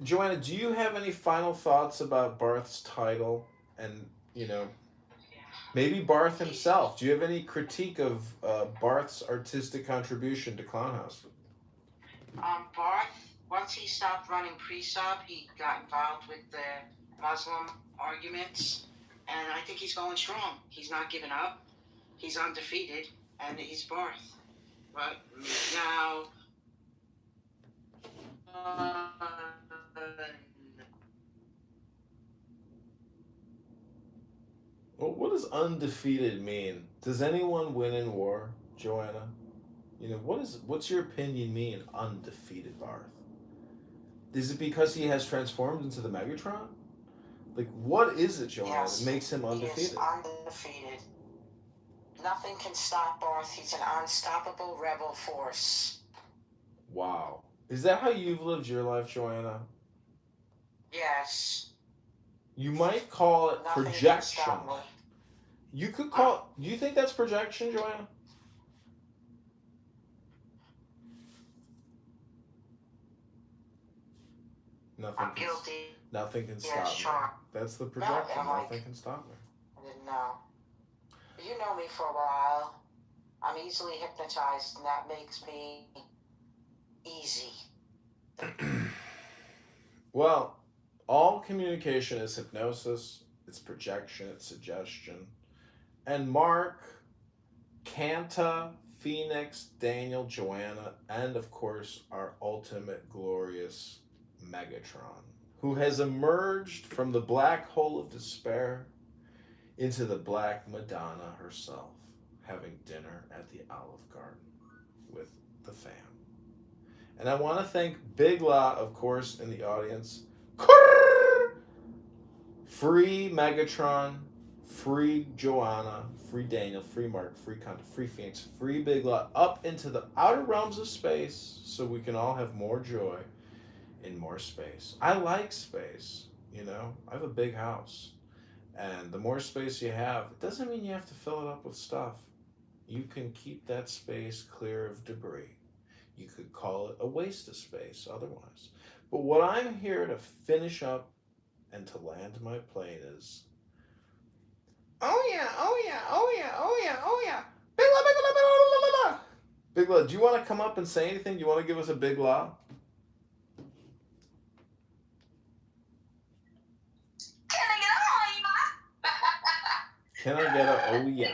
Joanna, do you have any final thoughts about Barth's title and, you know, maybe Barth himself? Do you have any critique of Barth's artistic contribution to Clown House? Barth, once he stopped running pre-sub, he got involved with the Muslim arguments, and I think he's going strong. He's not giving up. He's undefeated, and he's Barth. But now... Well, what does undefeated mean? Does anyone win in war, Joanna? You know, what's your opinion mean, undefeated Barth? Is it because he has transformed into the Megatron? Like, what is it, Joanna, that makes him undefeated? He is undefeated. Nothing can stop Barth. He's an unstoppable rebel force. Wow. Is that how you've lived your life, Joanna? Yes. You might call it Nothing projection. can stop me. You could call... Do you think that's projection, Joanna? I'm guilty. Nothing can stop me. Sure. That's the projection. No, Nothing can stop me. I didn't know. You know me for a while. I'm easily hypnotized, and that makes me easy. Well, all communication is hypnosis, it's projection, it's suggestion. And Mark, Kanta, Phoenix, Daniel, Joanna, and of course our ultimate glorious Megatron, who has emerged from the black hole of despair into the Black Madonna herself, having dinner at the Olive Garden with the fam. And I want to thank Big La, of course, in the audience. Free Megatron, free Joanna, free Daniel, free Mark, free Conta, free Phoenix, free Big La, up into the outer realms of space so we can all have more joy in more space. I like space, you know. I have a big house. And the more space you have, it doesn't mean you have to fill it up with stuff. you can keep that space clear of debris. You could call it a waste of space otherwise. But what I'm here to finish up and to land my plane is, oh yeah, oh yeah, oh yeah, oh yeah, oh yeah. Big la, big la, big la, la, la, la. Big La, do you want to come up and say anything? Do you want to give us a big la? Can I get a oh yeah?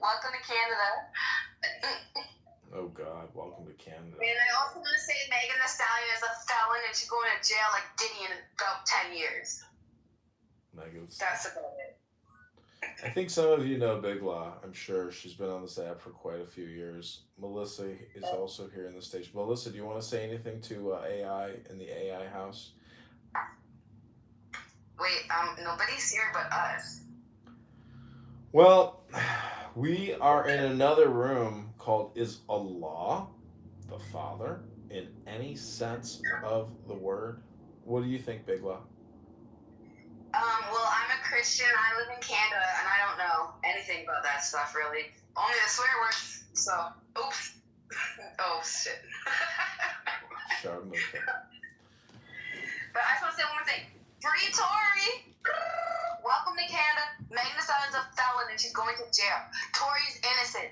Welcome to Canada. Oh God, welcome to Canada. And I also want to say Megan Thee Stallion is a felon and she's going to jail like Diddy in about 10 years. Megan's. That's about it. I think some of you know Big La. I'm sure she's been on this app for quite a few years. Melissa is also here in the stage. Melissa, do you want to say anything to AI in the AI house? Wait, nobody's here but us. Well, we are in another room called Is Allah the Father in any sense of the word? What do you think, Big La? Well, I'm a Christian. I live in Canada, and I don't know anything about that stuff, really. Only the swear words, so, oops. Oh, shit. Charming. But I just want to say one more thing. Free Tory! Welcome to Canada. Megan Thee Stallion's a felon, and she's going to jail. Tory's innocent.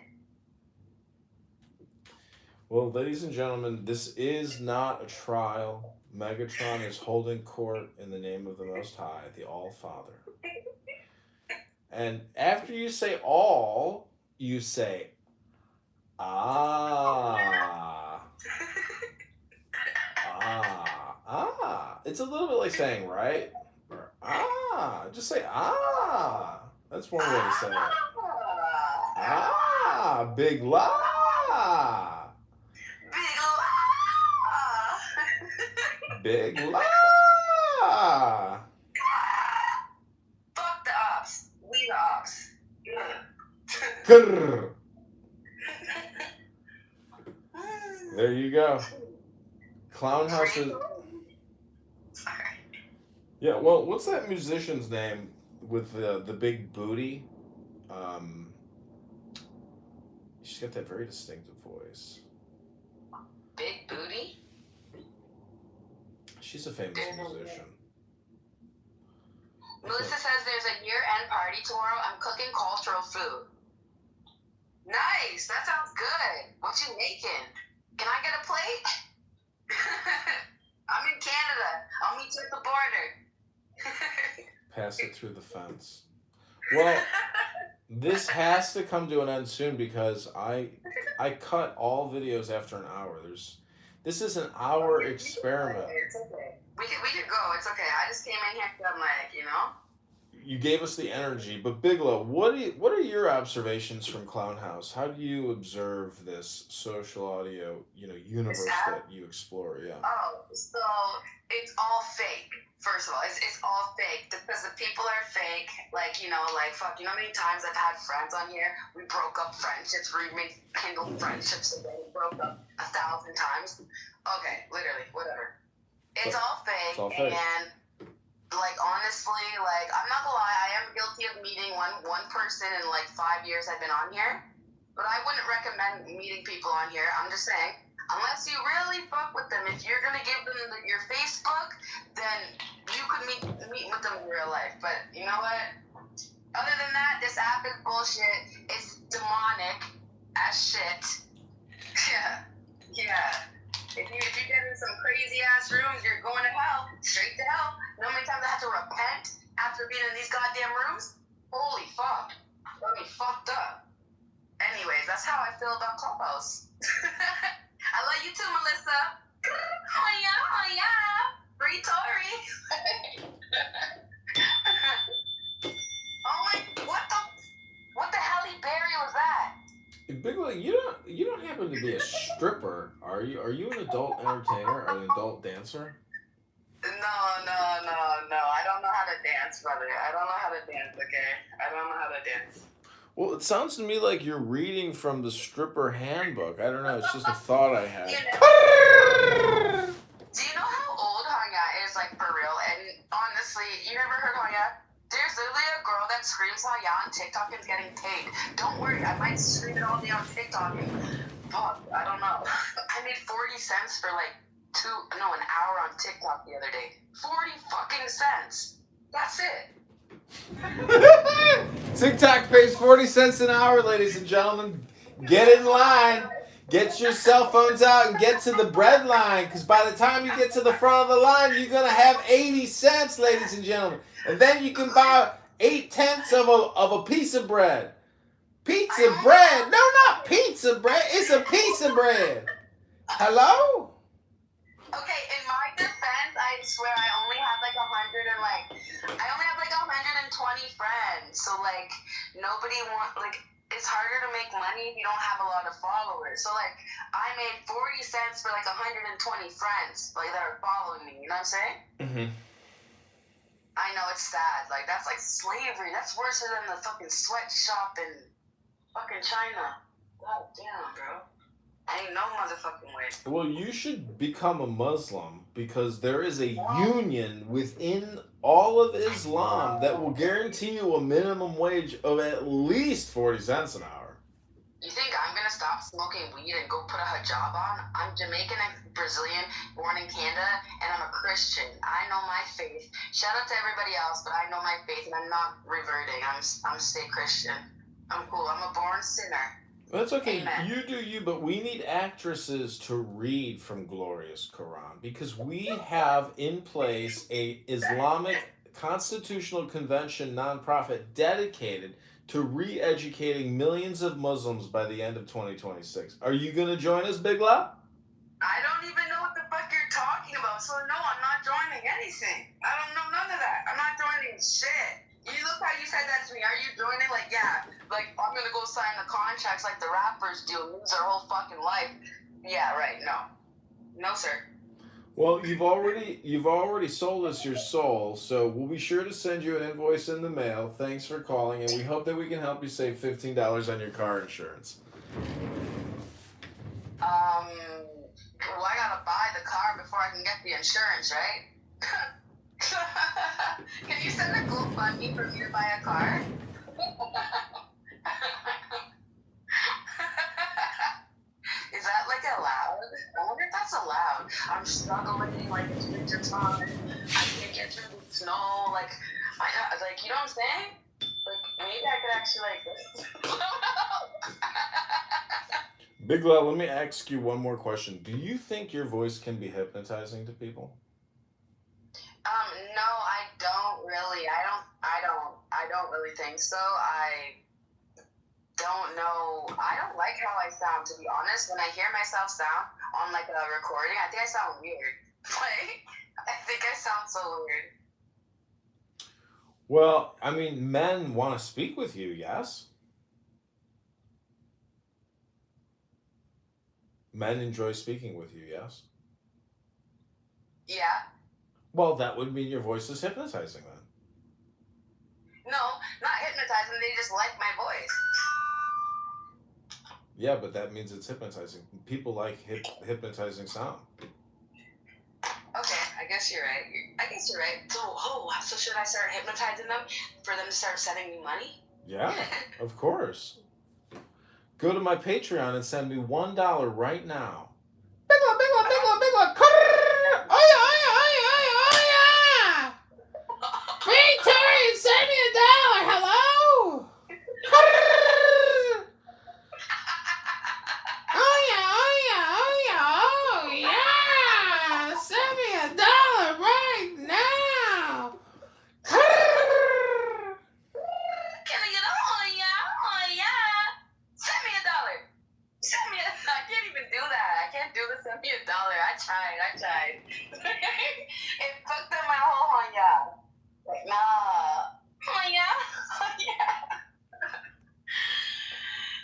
Well, ladies and gentlemen, this is not a trial. Megatron is holding court in the name of the Most High, the All-Father. And after you say all, you say, ah. Ah. Ah. It's a little bit like saying right. Or ah. Just say ah. That's one way to say it. Ah. Big La. Big La. Fuck the ops. We the ops. Grrr. There you go. Clown House is. Yeah, well, what's that musician's name with the big booty? She's got that very distinctive voice. Big booty? She's a famous musician. Melissa says there's a year-end party tomorrow. I'm cooking cultural food. Nice. That sounds good. What you making? Can I get a plate? I'm in Canada. I'll meet you at the border. Pass it through the fence. Well, this has to come to an end soon because I cut all videos after an hour. This is an hour experiment. It's okay. We could go. It's okay. I just came in here because I'm like, you know. You gave us the energy, but Big La, what are your observations from Clown House? How do you observe this social audio, universe that you explore? Yeah. Oh, so it's all fake. First of all, it's all fake because the people are fake. Like, fuck, you know how many times I've had friends on here? We broke up friendships, rekindled friendships, and then we broke up 1,000 times. Okay, literally, whatever. It's all fake. It's all fake. And honestly, I'm not gonna lie, I am guilty of meeting one person in 5 years I've been on here. But I wouldn't recommend meeting people on here. I'm just saying, unless you really fuck with them, if you're gonna give them your Facebook, then you could meet with them in real life. But you know what? Other than that, this app is bullshit. It's demonic as shit. Yeah. If you get in some crazy ass rooms, you're going to hell, straight to hell. You know how many times I have to repent after being in these goddamn rooms? Holy fuck. Got me fucked up. Anyways, that's how I feel about Clubhouse. I love you too, Melissa. Oh yeah. Free Tory. Oh my, what the Halle Berry was that? Big La, you don't happen to be a stripper, are you? Are you an adult entertainer, an adult dancer? No. I don't know how to dance, brother. I don't know how to dance, okay? I don't know how to dance. Well, it sounds to me like you're reading from the stripper handbook. I don't know. It's just a thought I had. Do you know how old Hanya is, for real? And honestly, you never heard Hanya? There's literally a that screams "oh yeah" on TikTok is getting paid. Don't worry, I might scream it all day on TikTok and fuck, I don't know. I made 40 cents for like an hour on TikTok the other day. 40 fucking cents. That's it. TikTok pays 40 cents an hour, ladies and gentlemen. Get in line. Get your cell phones out and get to the bread line, because by the time you get to the front of the line, you're going to have 80 cents, ladies and gentlemen. And then you can buy 8/10 of a piece of bread. Pizza bread? No, not pizza bread. It's a piece of bread. Hello? Okay, in my defense, I swear I only have like 120 friends. So like nobody it's harder to make money if you don't have a lot of followers. So like I made 40 cents for like 120 friends like that are following me, you know what I'm saying? Mm-hmm. I know it's sad. Like that's like slavery. That's worse than the fucking sweatshop in fucking China. God damn, bro. Ain't no motherfucking way. Well, you should become a Muslim, because there is a union within all of Islam that will guarantee you a minimum wage of at least 40 cents an hour. You think I'm gonna stop smoking weed and go put a hijab on? I'm Jamaican and Brazilian, born in Canada, and I'm a Christian. I know my faith. Shout out to everybody else, but I know my faith, and I'm not reverting. I'm stay Christian. I'm cool. I'm a born sinner. That's okay. Amen. You do you, but we need actresses to read from Glorious Quran, because we have in place a Islamic Constitutional Convention nonprofit dedicated to re-educating millions of Muslims by the end of 2026. Are you going to join us, Big Love? I don't even know what the fuck you're talking about, so no, I'm not joining anything. I don't know none of that. I'm not joining shit. You look how you said that to me. Are you joining? Like, yeah, like I'm gonna go sign the contracts like the rappers do, lose their whole fucking life. Yeah, right. No, sir. Well, you've already sold us your soul, so we'll be sure to send you an invoice in the mail. Thanks for calling, and we hope that we can help you save $15 on your car insurance. Well, I gotta buy the car before I can get the insurance, right? Can you send a GoFundMe for me to buy a car? Is that like allowed? I wonder if that's allowed. I'm struggling, like it's winter time. I can't get through the snow. Like you know what I'm saying? Like maybe I could actually Big Love, let me ask you one more question. Do you think your voice can be hypnotizing to people? No, I don't really. I don't really think so. I don't know. I don't like how I sound, to be honest. When I hear myself sound on like a recording, I think I sound weird. Like, I think I sound so weird. Well, I mean, men want to speak with you, yes? Men enjoy speaking with you, yes? Yeah. Well, that would mean your voice is hypnotizing then. No, not hypnotizing. They just like my voice. Yeah, but that means it's hypnotizing. People like hypnotizing sound. Okay, I guess you're right. So should I start hypnotizing them for them to start sending me money? Yeah, of course. Go to my Patreon and send me $1 right now. Big one. Victorian, send me $1. Hello. Oh yeah. Send me $1 right now. Can I get oh yeah. Send me $1. I can't even do that. I can't do the send me $1. I tried. It fucked up my whole yeah. Like, nah. Oh yeah.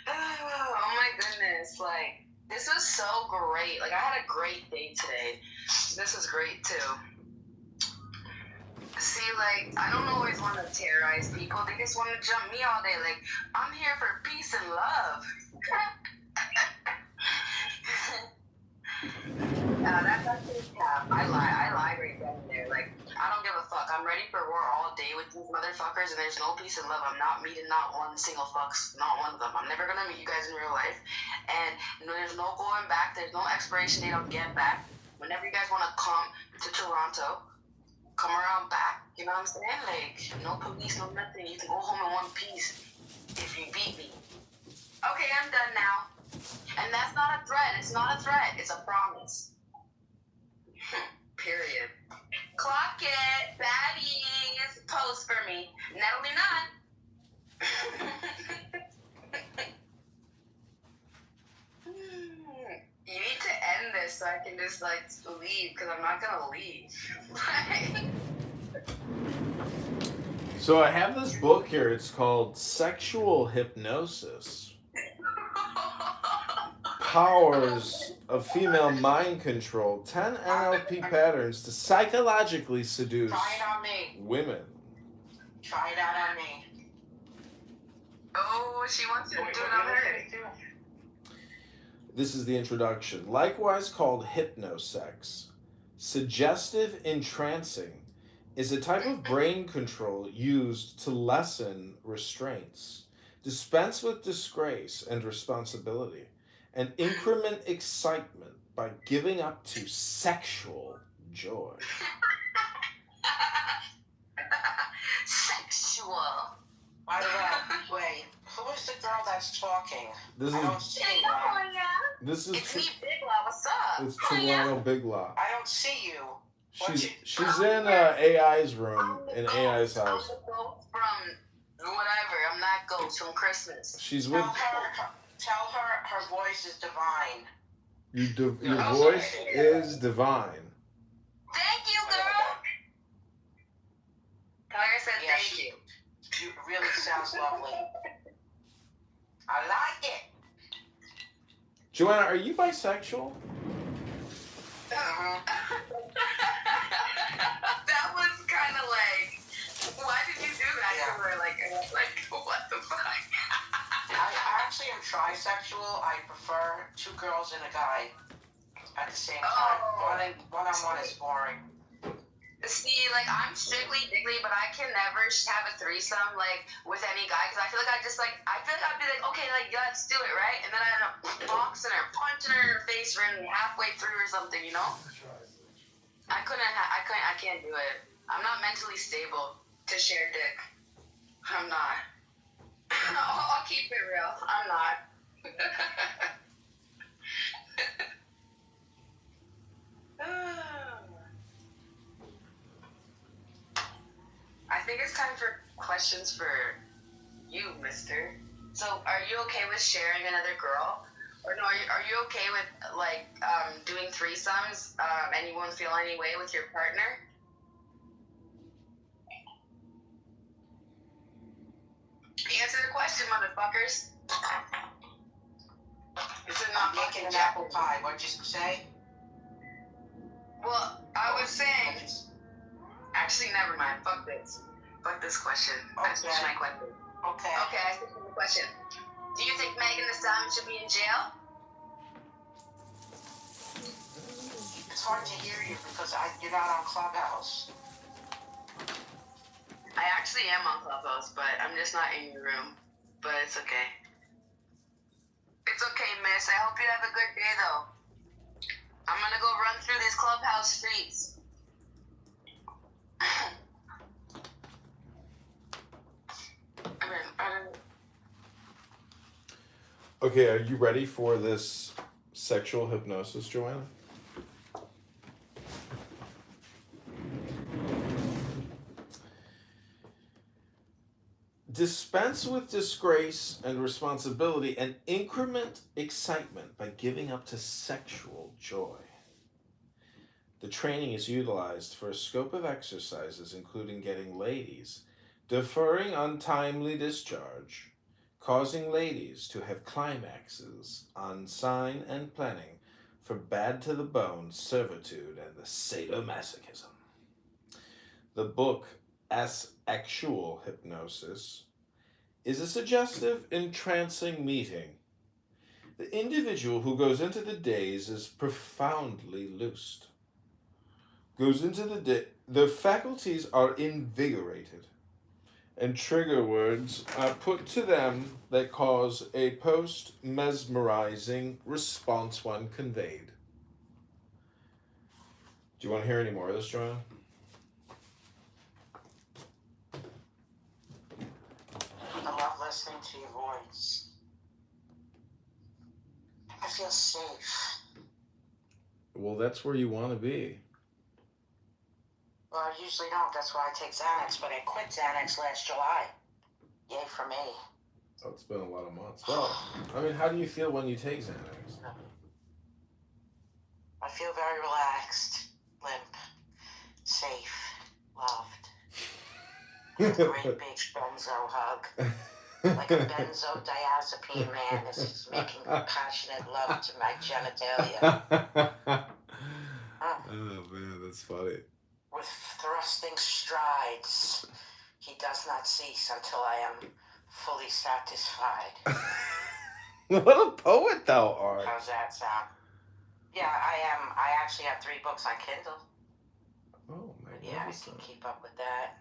Oh my goodness. Like, this was so great. Like, I had a great day today. This is great too. See, like, I don't always want to terrorize people. They just want to jump me all day. Like, I'm here for peace and love. That's actually cap. I lie right then and there. Like, I don't give a fuck. I'm ready for war all day with these motherfuckers and there's no peace and love. I'm not meeting not one single fucks, not one of them. I'm never gonna meet you guys in real life. And there's no going back. There's no expiration date on get back. Whenever you guys want to come to Toronto, come around back. You know what I'm saying? Like, no police, no nothing. You can go home in one piece if you beat me. Okay, I'm done now. And that's not a threat. It's not a threat. It's a promise. Period. Clock it. Baddies. Post for me. Natalie Nunn. You need to end this so I can just like leave because I'm not gonna leave. So I have this book here. It's called Sexual Hypnosis. Powers of Female Mind Control. 10 NLP patterns to psychologically seduce Try it on me. women. Try it out on me. Oh, she wants to do it on her. This is the introduction. Likewise called hypnosex, suggestive entrancing is a type of brain control used to lessen restraints, dispense with disgrace and responsibility, and increment excitement by giving up to sexual joy. Sexual. By the way, wait, who is the girl that's talking? This I is don't see her. this is It's me, Big Law. What's up? it's Toronto Big Law. I don't see you. She's in AI's room in AI's house. I'm the ghost from whatever. I'm not ghost from Christmas. She's with Tell her her voice is divine. your voice is divine. Thank you, girl. Tell her I said Yeah, thank you. It really sounds lovely. I like it. Joanna, are you bisexual? That was kind of like, why did you do that? Yeah. You were like, what the fuck? I actually am trisexual. I prefer two girls and a guy at the same time. One-on-one is boring. See, like, I'm strictly diggly, but I can never have a threesome, like, with any guy, because I feel like I feel like I'd be like, okay, like, yeah, let's do it, right? And then I end up boxing her, punching her in her face randomly halfway through or something, you know? I can't do it. I'm not mentally stable to share dick. I'm not. I'll keep it real. I'm not. I think it's time for questions for you, mister. So, are you okay with sharing another girl? Or no, are you okay with, like, doing threesomes, and you won't feel any way with your partner? Answer the question, motherfuckers. This is not Making fucking an apple pie. What'd you say? Well, I was saying... Actually, never mind. Fuck this. Fuck this question. I switched my question. Okay. Okay, I switched my question. Do you think Megan Thee Stallion should be in jail? It's hard to hear you because you're not on Clubhouse. I actually am on Clubhouse, but I'm just not in your room. But it's okay. It's okay, miss. I hope you have a good day, though. I'm gonna go run through these Clubhouse streets. Okay, are you ready for this sexual hypnosis, Joanna? Dispense with disgrace and responsibility and increment excitement by giving up to sexual joy. The training is utilized for a scope of exercises including getting ladies, deferring untimely discharge, causing ladies to have climaxes on sign and planning for bad to the bone servitude and the sadomasochism. The book Sexual Hypnosis is a suggestive, entrancing meeting. The individual who goes into the daze is profoundly loosed. goes into the day. The faculties are invigorated, and trigger words are put to them that cause a post-mesmerizing response when conveyed. Do you want to hear any more of this, Joanna? I love listening to your voice. I feel safe. Well, that's where you want to be. Well, I usually don't. That's why I take Xanax, but I quit Xanax last July. Yay for me. Oh, it's been a lot of months. Well, I mean, how do you feel when you take Xanax? I feel very relaxed, limp, safe, loved. A great big benzo hug. Like a benzodiazepine man is making passionate love to my genitalia. Oh, man, that's funny. With thrusting strides, he does not cease until I am fully satisfied. What a poet thou art. How's that sound? Yeah, I am. I actually have 3 books on Kindle. Oh, But yeah, I can keep up with that.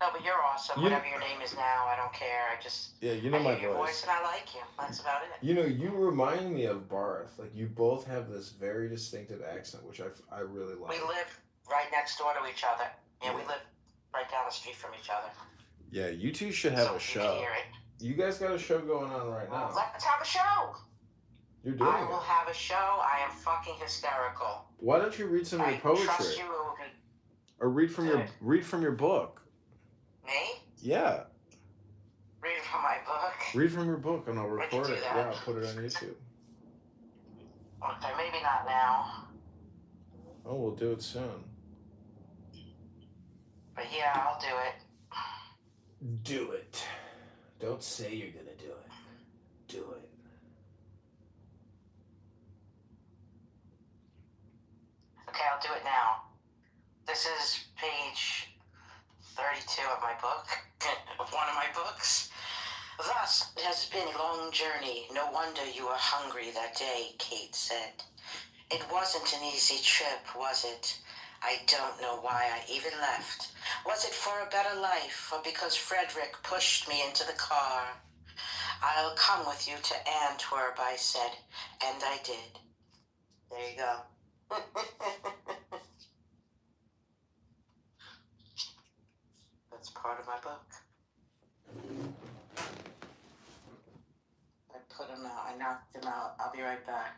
No, but you're awesome. You- Whatever your name is now, I don't care. I just Yeah, you know I my hear your voice. voice and I like you. That's about it. You know, you remind me of Barth. Like, you both have this very distinctive accent, which I really like. We live right next door to each other. Yeah, we live right down the street from each other. Yeah, you two should have So a you show. can hear it. You guys got a show going on right now. Let's have a show. You're doing I will it. have a show. I am fucking hysterical. Why don't you read some of your I trust poetry? you. It will be Or read from your book. me. Yeah. Read from my book. Read from your book and I'll We can record do it. that. Yeah, I'll put it on YouTube. Okay, maybe not now. Oh, we'll do it soon. But yeah, I'll do it. Do it. Don't say you're gonna do it. Do it. Okay, I'll do it now. This is page 32 of my book, of one of my books. Thus, it has been a long journey. No wonder you were hungry that day, Kate said. It wasn't an easy trip, was it? I don't know why I even left. Was it for a better life, or because Frederick pushed me into the car? I'll come with you to Antwerp, I said, and I did. There you go. That's part of my book. I put them out. I knocked them out. I'll be right back.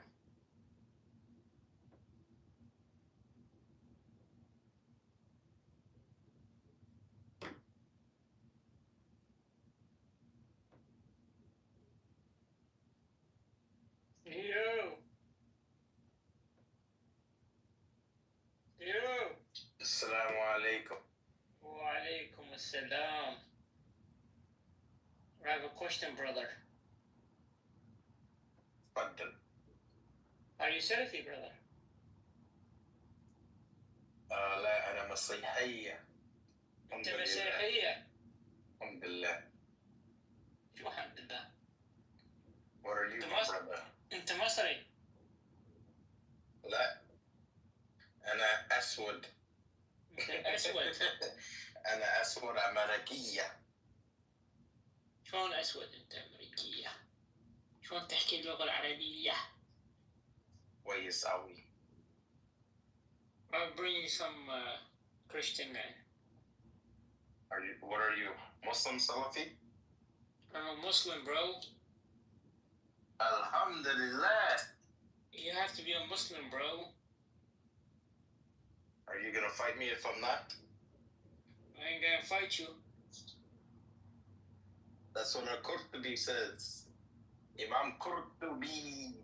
Yo. Assalamu alaikum. Wa alaikum assalam. I have a question, brother. Faddal. Are you Salafi, brother? لا أنا مسيحية. أنت مسيحية. الحمد لله. شو الحمد لله؟ What are you, my brother? أنت مصري. لا أنا أسود. أنت أسود. أنا أسود أمريكية. شلون أسود أنت أمريكية؟ شلون تحكي اللغة العربية؟ كويس أوي. I'll bring you some Christian man. What are you? Muslim Salafi? I'm a Muslim, bro. Alhamdulillah. You have to be a Muslim, bro. Are you gonna fight me if I'm not? I ain't gonna fight you. That's what Qurtubi says. Imam Qurtubi.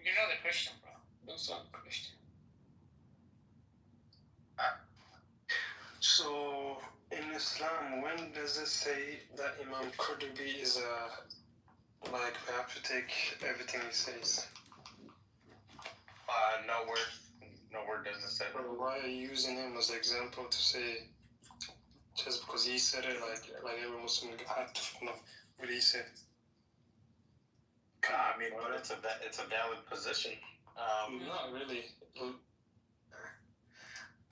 You're not a Christian, bro. Don't sound Christian. So, in Islam, when does it say that Imam Qurtubi is like we have to take everything he says? Nowhere does it say Or why are you using him as an example to say just because he said it like every Muslim had to know what he said? I mean, but it's a valid position. Not really.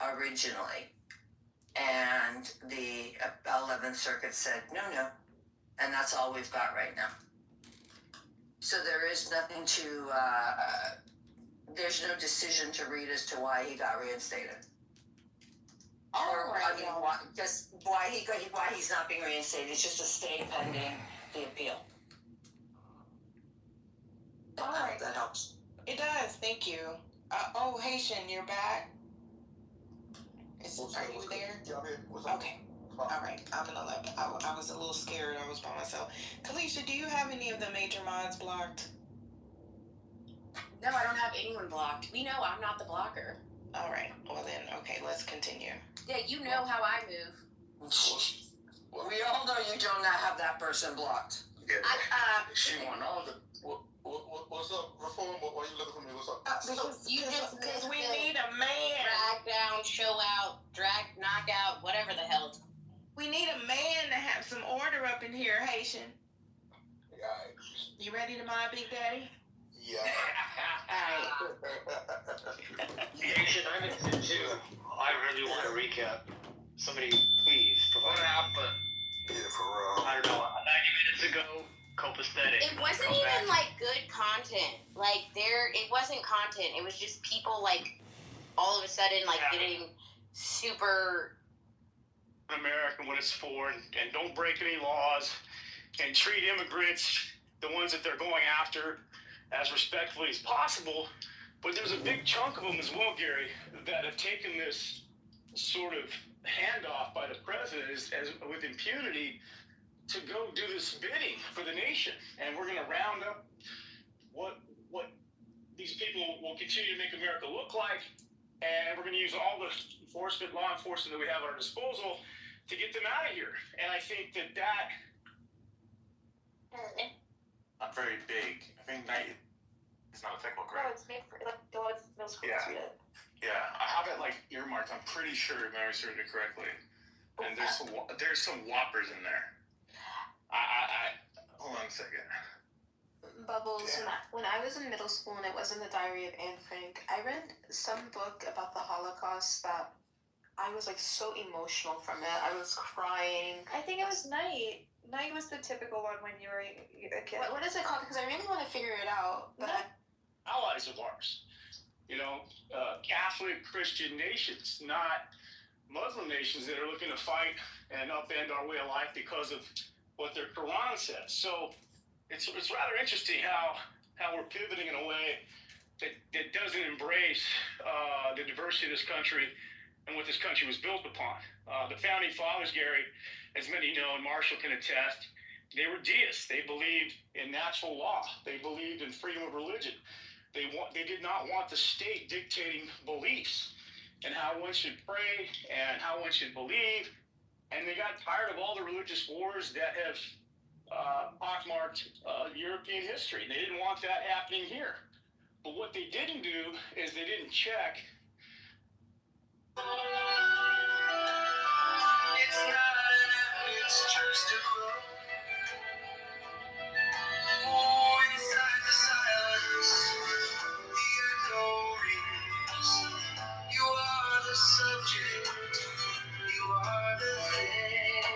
originally. And the 11th Circuit said, no. And that's all we've got right now. So there is nothing to, there's no decision to read as to why he got reinstated. Or, I mean, why he's not being reinstated. It's just a stay pending the appeal. All right. That helps. It does. Thank you. Haitian, you're back. Are you there? Yeah, I'm here. What's up? Okay. All right. I'm gonna let. I was a little scared. I was by myself. Kalisha, do you have any of the major mods blocked? No, I don't have anyone blocked. We know I'm not the blocker. All right. Well then, okay. Let's continue. Yeah, you know how I move. We all know you do not have that person blocked. Yeah. She want all the. What's up, Reform? Why you looking for me? What's up? Because we need a man. Drag down, show out, drag, knock out, whatever the hell. We need a man to have some order up in here, Haitian. Yeah. You ready to mind Big Daddy? Yeah. Haitian, I'm in too. I really want to recap. Somebody, please provide. What happened? Yeah, for real. I don't know. 90 minutes ago, copacetic. It wasn't even like good content. Like it wasn't content. It was just people like all of a sudden like getting super America what it's for, and don't break any laws, and treat immigrants, the ones that they're going after, as respectfully as possible. But there's a big chunk of them as well, Gary, that have taken this sort of handoff by the president as with impunity to go do this bidding for the nation. And we're going to round up what these people will continue to make America look like, and we're going to use all the law enforcement that we have at our disposal to get them out of here. And I think that I'm very big. I think it's not a technical No, correct. it's made for like a lot of middle schools Yeah. read it. Yeah, I have it like earmarked. I'm pretty sure if I understood it correctly. And there's some whoppers in there. I hold on a second. Bubbles, when I was in middle school and it was in the Diary of Anne Frank, I read some book about the Holocaust that I was like so emotional from it. I was crying. I think it was Night. Night was the typical one when you were a kid. What is it called? Because I really want to figure it out. But Allies of ours. You know, Catholic Christian nations, not Muslim nations that are looking to fight and upend our way of life because of what their Quran says. So it's rather interesting how we're pivoting in a way that doesn't embrace the diversity of this country and what this country was built upon. The founding fathers, Gary, as many know, and Marshall can attest, they were deists. They believed in natural law. They believed in freedom of religion. They did not want the state dictating beliefs and how one should pray and how one should believe. And they got tired of all the religious wars that have pockmarked European history. They didn't want that happening here. But what they didn't do is they didn't check. It's not an apple, it's just a grow. Oh, inside the silence, the echo rings. You are the subject, you are the thing.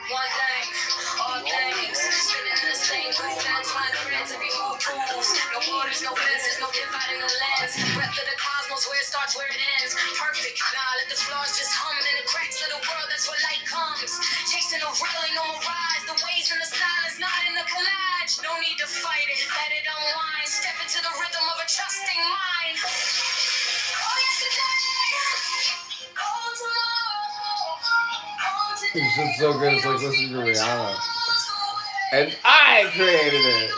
One day, all things spinning in the same groove. That's my friends, if you move tools. No borders, no fences, no dividing the lands. Breath of the cosmos, where it starts, where it ends. Perfect. Nah, let the flaws just hum in the cracks of the world. That's where light comes. Chasing the railing on the rise. The waves in the silence, not in the collage. No need to fight it. Let it unwind. Step into the rhythm of a trusting mind. Oh, yesterday. Oh, tomorrow. Oh, today. This shit's so good. It's like listening to Rihanna. And I created it.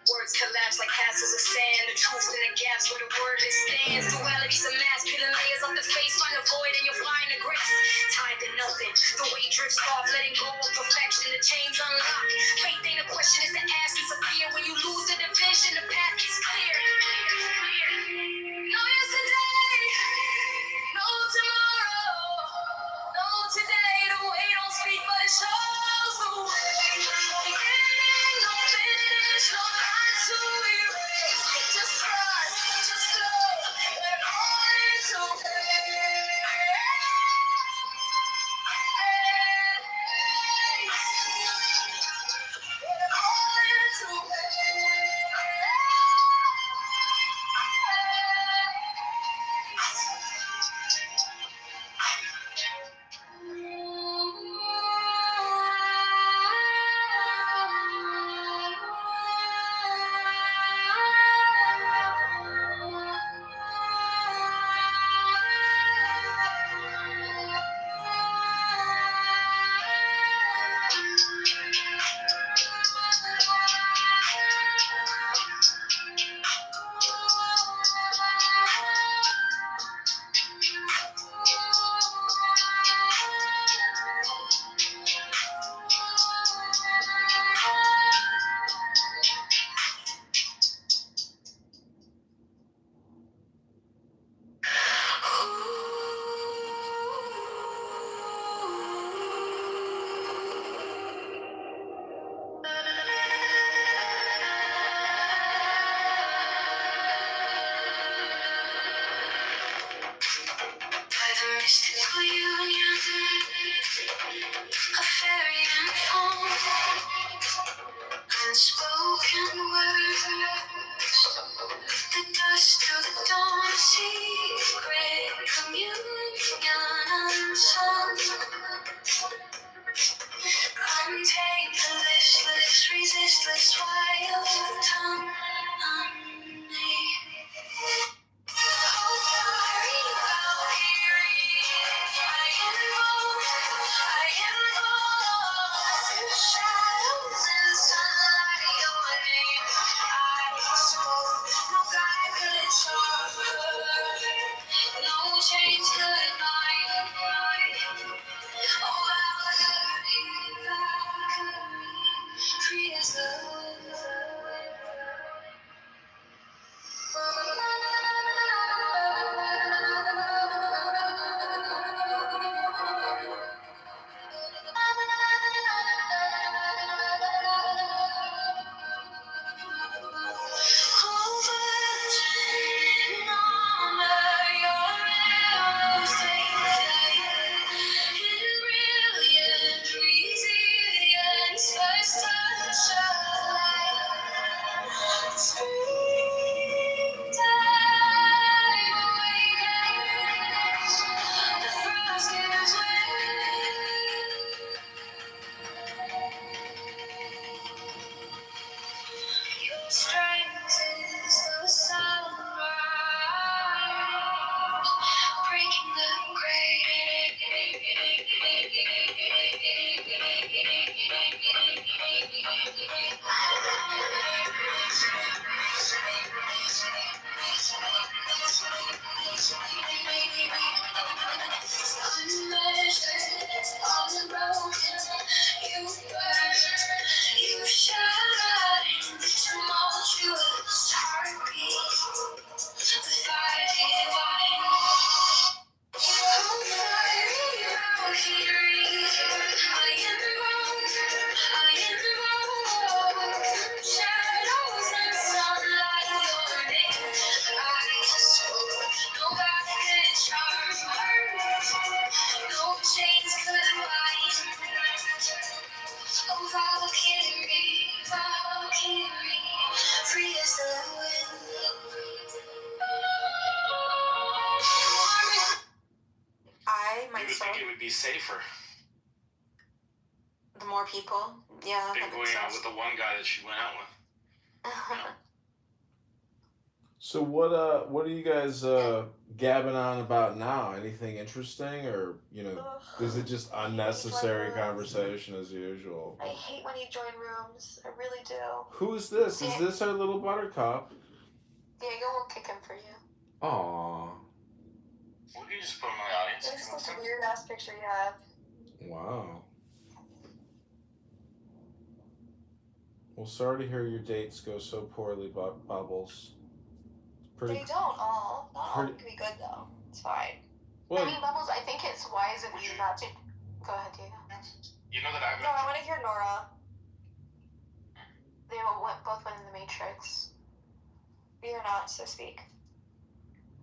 Words collapse like castles of sand. The truth in the gaps where the word it stands. Duality's a mask, peeling layers off the face. Find the void and you'll find the grace. Tied to nothing, the weight drifts off. Letting go of perfection, the chains unlock. Faith ain't a question, it's the essence of fear. When you lose the division, the path is clear. No yesterday, no tomorrow, no today. The way don't speak, but it shows the way. No beginning, no finish, no line to erase. Just trust, just flow, let all into You would think it would be safer The more people, yeah. than going out with the one guy that she went out with. So what are you guys gabbing on about now? Anything interesting, or is it just unnecessary conversation as usual? I hate when you join rooms. I really do. Who is this? Is this our little buttercup? Diego will kick him for you. Aww. Well, you just put him in the audience. This is such a weird ass picture you have. Wow. Well, sorry to hear your dates go so poorly, Bubbles. They don't all. Not all can be good though. It's fine. Well, I mean, Bubbles, I think it's wise of you not to. Go ahead, Diego. You know that I've No, I want to hear Nora. They both went in the Matrix. We are not, so speak.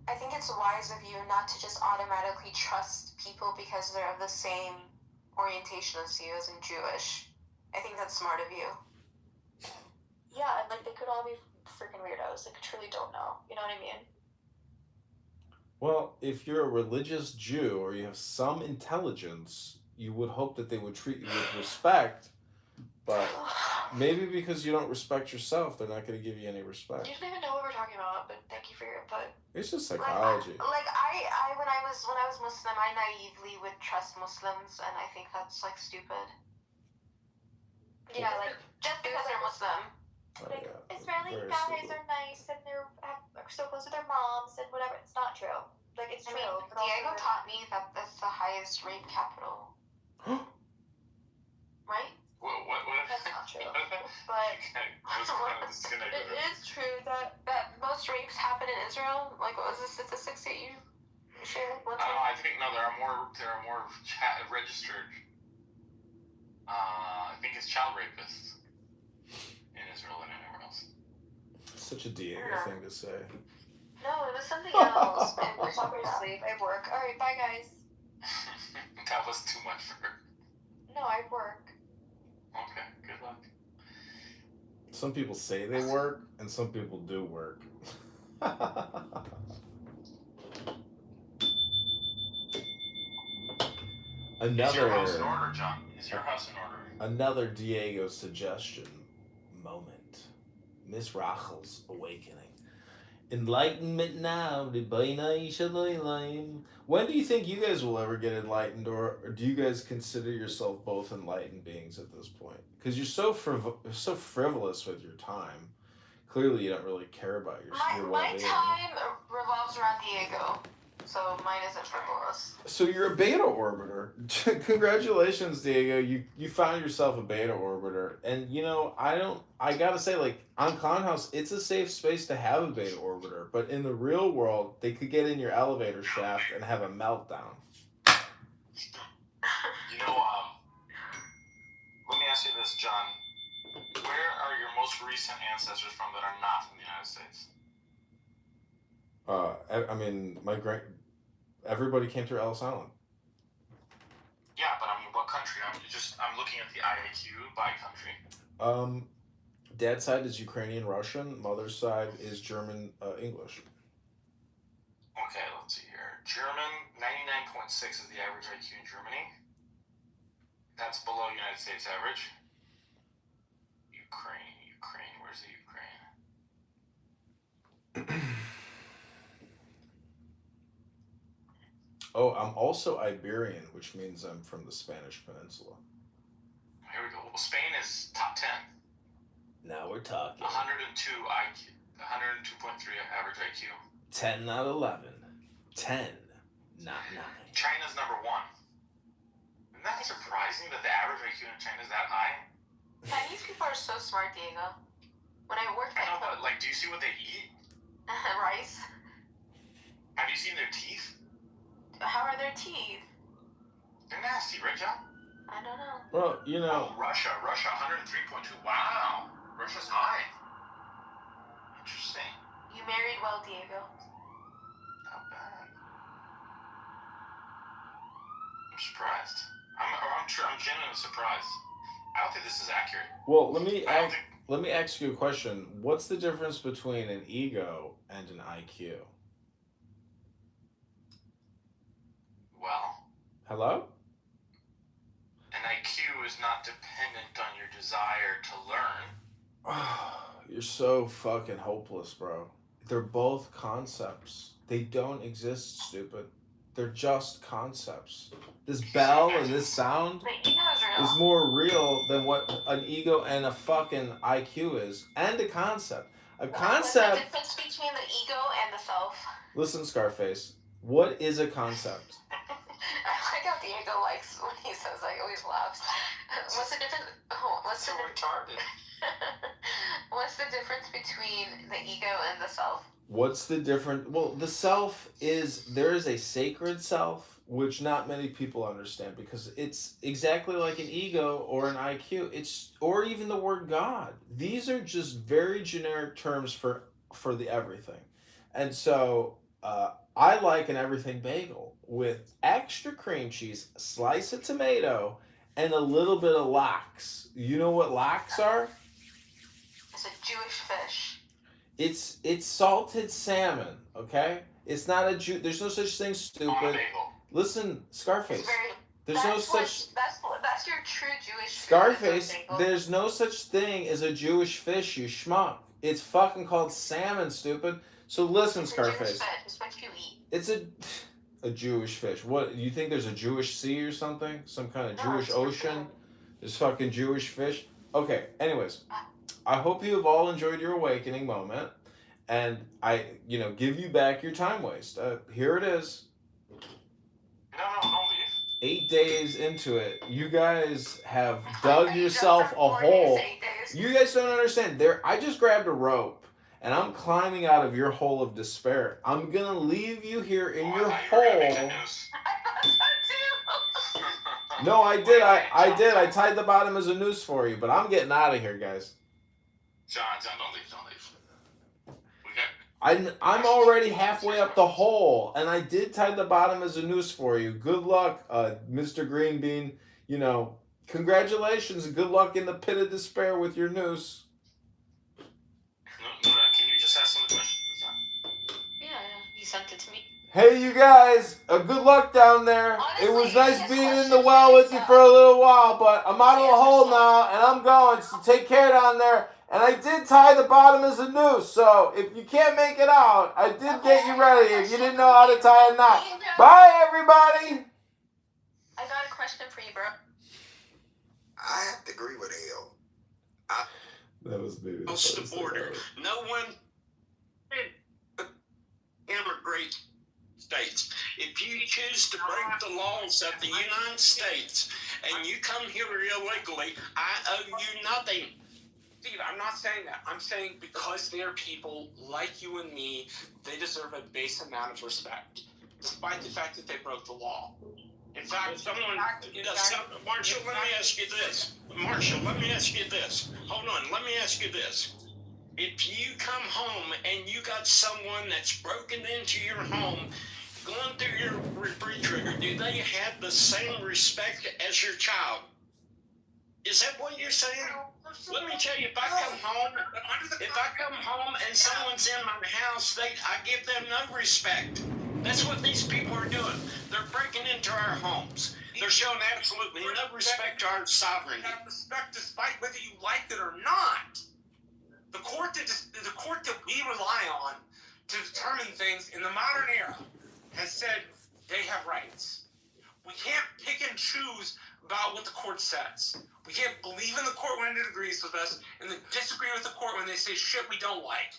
I think it's wise of you not to just automatically trust people because they're of the same orientation as you, as in Jewish. I think that's smart of you. Yeah, and like they could all be freaking weirdos. Like, truly don't know. You know what I mean? well, if you're a religious Jew or you have some intelligence, you would hope that they would treat you with respect. But maybe because you don't respect yourself, they're not going to give you any respect. You don't even know what we're talking about, but thank you for your input. It's just psychology. Like I when I was Muslim, I naively would trust Muslims, and I think that's like stupid. Yeah, like just because they're Muslim. Like Israeli guys are nice and they're so close to their moms and whatever. It's not true. Like it's true. Diego taught me that that's the highest rape capital. Right? What? That's not true. But it is true that most rapes happen in Israel. Like, what was the statistics that you shared? I think there are more registered. I think it's child rapists in Israel than anywhere else. Such a Diego thing to say. No, it was something else. We're talking about sleep. I work. All right, bye guys. That was too much for her. No, I work. Okay, good luck. Some people say they work, and some people do work. Is your house in order, John? Is your house in order? Another Diego suggestion moment. Miss Rachel's awakening. Enlightenment now. When do you think you guys will ever get enlightened, or do you guys consider yourself both enlightened beings at this point? Because you're so frivolous with your time. Clearly, you don't really care about your well-being. My time revolves around Diego, so mine isn't frivolous. So you're a beta orbiter. Congratulations, Diego. You found yourself a beta orbiter. And I gotta say, like, on Clownhouse, it's a safe space to have a beta orbiter. But in the real world, they could get in your elevator shaft and have a meltdown. Let me ask you this, John. Where are your most recent ancestors from that are not from the United States? I mean, everybody came through Ellis Island. Yeah, but I mean, what country? I'm looking at the IAQ by country. Dad's side is Ukrainian Russian. Mother's side is German English. Okay, let's see here. German, 99.6 is the average IQ in Germany. That's below United States average. Ukraine. Where's the Ukraine? Oh, I'm also Iberian, which means I'm from the Spanish Peninsula. Here we go. Well, Spain is top 10. Now we're talking. 102 IQ. 102.3 average IQ. 10, not 11. 10, not 9. China's number 1. Isn't that surprising that the average IQ in China is that high? Chinese people are so smart, Diego. When I worked I know, but do you see what they eat? Rice. Have you seen their teeth? How are their teeth? They're nasty, right, John? I don't know. Well, Russia, 103.2. Wow, Russia's high. Interesting. You married well, Diego. Not bad. I'm surprised. I'm genuinely surprised. I don't think this is accurate. Well, let me ask you a question. What's the difference between an ego and an IQ? Well, Hello? An IQ is not dependent on your desire to learn. You're so fucking hopeless, bro. They're both concepts. They don't exist, stupid. They're just concepts. This bell and this sound The ego is real. is more real than what an ego and a fucking IQ is. And a concept. A What's the concept... difference between the ego and the self? Listen, Scarface. What is a concept? I like how Diego likes when he says that. He always laughs. What's the difference? What's the retarded. What's the difference between the ego and the self? What's the difference? Well, the self is, there is a sacred self, which not many people understand, because it's exactly like an ego or an IQ. It's, or even the word God. These are just very generic terms for the everything. And so, I like an everything bagel with extra cream cheese, a slice of tomato, and a little bit of lox. You know what lox are? It's a Jewish fish. It's salted salmon, okay? It's not a Jew. There's no such thing, stupid. Listen, Scarface. There's no such. That's your true Jewish Scarface. food. There's no such thing as a Jewish fish, you schmuck. It's fucking called salmon, stupid. So listen, Scarface. It's what you eat. It's a Jewish fish. What, you think there's a Jewish sea or something? Some kind of Jewish ocean? There's fucking Jewish fish? Okay, anyways. I hope you have all enjoyed your awakening moment. And I, give you back your time waste. Here it is. No, don't leave. 8 days into it. You guys have dug yourself a hole. You guys don't understand. I just grabbed a rope. And I'm climbing out of your hole of despair. I'm gonna leave you here in your hole. No, I did. I did. I tied the bottom as a noose for you, but I'm getting out of here, guys. John, don't leave. I'm already halfway up the hole, and I did tie the bottom as a noose for you. Good luck, Mr. Green Bean. Congratulations and good luck in the pit of despair with your noose. No, can you just ask him the question? Yeah, you sent it to me. Hey, you guys, good luck down there. Honestly, it was nice being in the well with you for a little while, but I'm out of the hole now, and I'm going, so take care down there. And I did tie the bottom as a noose, so if you can't make it out, I did get you ready if you didn't know how to tie a knot. Bye, everybody. I got a question for you, bro. I have to agree with Hale. That was maybe Across the border, no one immigrate states. If you choose to break the laws of the United States and you come here illegally, I owe you nothing. Steve, I'm not saying that. I'm saying because they're people like you and me, they deserve a base amount of respect, despite the fact that they broke the law. In fact, Marshall, let me ask you this. Marshall, let me ask you this. Hold on, let me ask you this. If you come home and you got someone that's broken into your home, going through your refrigerator, do they have the same respect as your child? Is that what you're saying? Let me tell you, if I come home and someone's in my house, I give them no respect. That's what these people are doing. They're breaking into our homes. They're showing absolutely no respect to our sovereignty. Have respect despite whether you like it or not. The court that we rely on to determine things in the modern era has said they have rights. We can't pick and choose about what the court says. We can't believe in the court when it agrees with us and then disagree with the court when they say shit we don't like.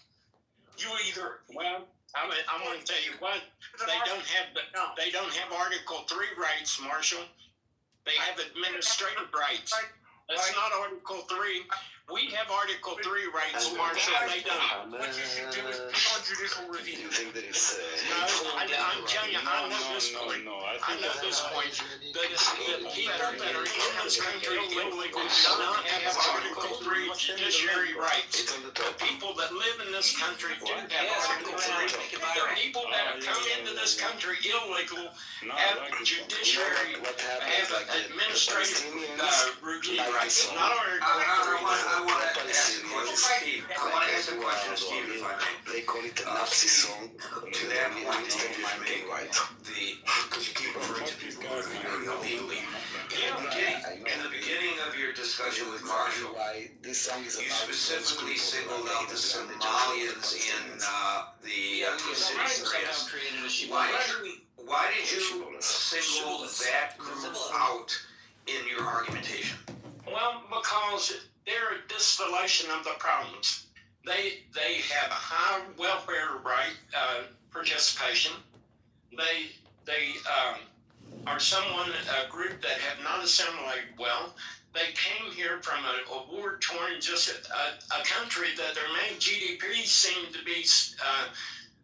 You either... Well, I'm going to tell you what, they don't have Article 3 rights, Marshall. They have administrative rights. That's not Article 3. We have Article 3 rights, Marshall. They don't. What you should do is put on judicial review. You think that it's... No, I'm telling you, I know this point. I know this point. The people that are in this country illegally do not have Article 3 judiciary rights. The people that live in this country do have Article 3. The people that have come into this country illegal have judiciary, have administrative routine rights, not Article 3. I want to ask a question, Steve. I want to ask a question, Steve. They call it a Nazi song. To them, my name is right. because you keep referring to people who are here illegally. In the beginning of your discussion with Marshall, you specifically singled out the Somalians in the Twin Cities area. Why did you single that group out in your argumentation? Well, because they're a distillation of the problems. They have a high welfare right participation. They are a group that have not assimilated well. They came here from a war-torn, just a country that their main GDP seemed to be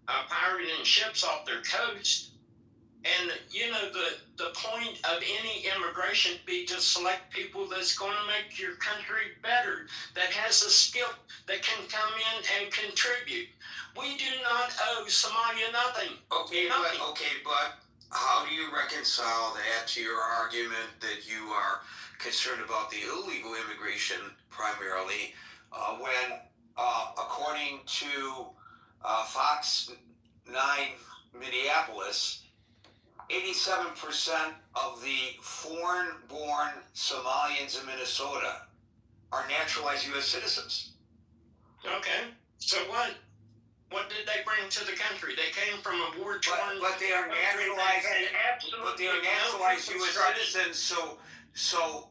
pirating ships off their coast. And, you know, the point of any immigration be to select people that's going to make your country better, that has a skill, that can come in and contribute. We do not owe Somalia nothing. Okay, but how do you reconcile that to your argument that you are concerned about the illegal immigration primarily, when, according to Fox 9 Minneapolis, 87% of the foreign-born Somalians in Minnesota are naturalized U.S. citizens. Okay, so what? What did they bring to the country? They came from a war-torn. But they are naturalized. But they are naturalized U.S. citizens. So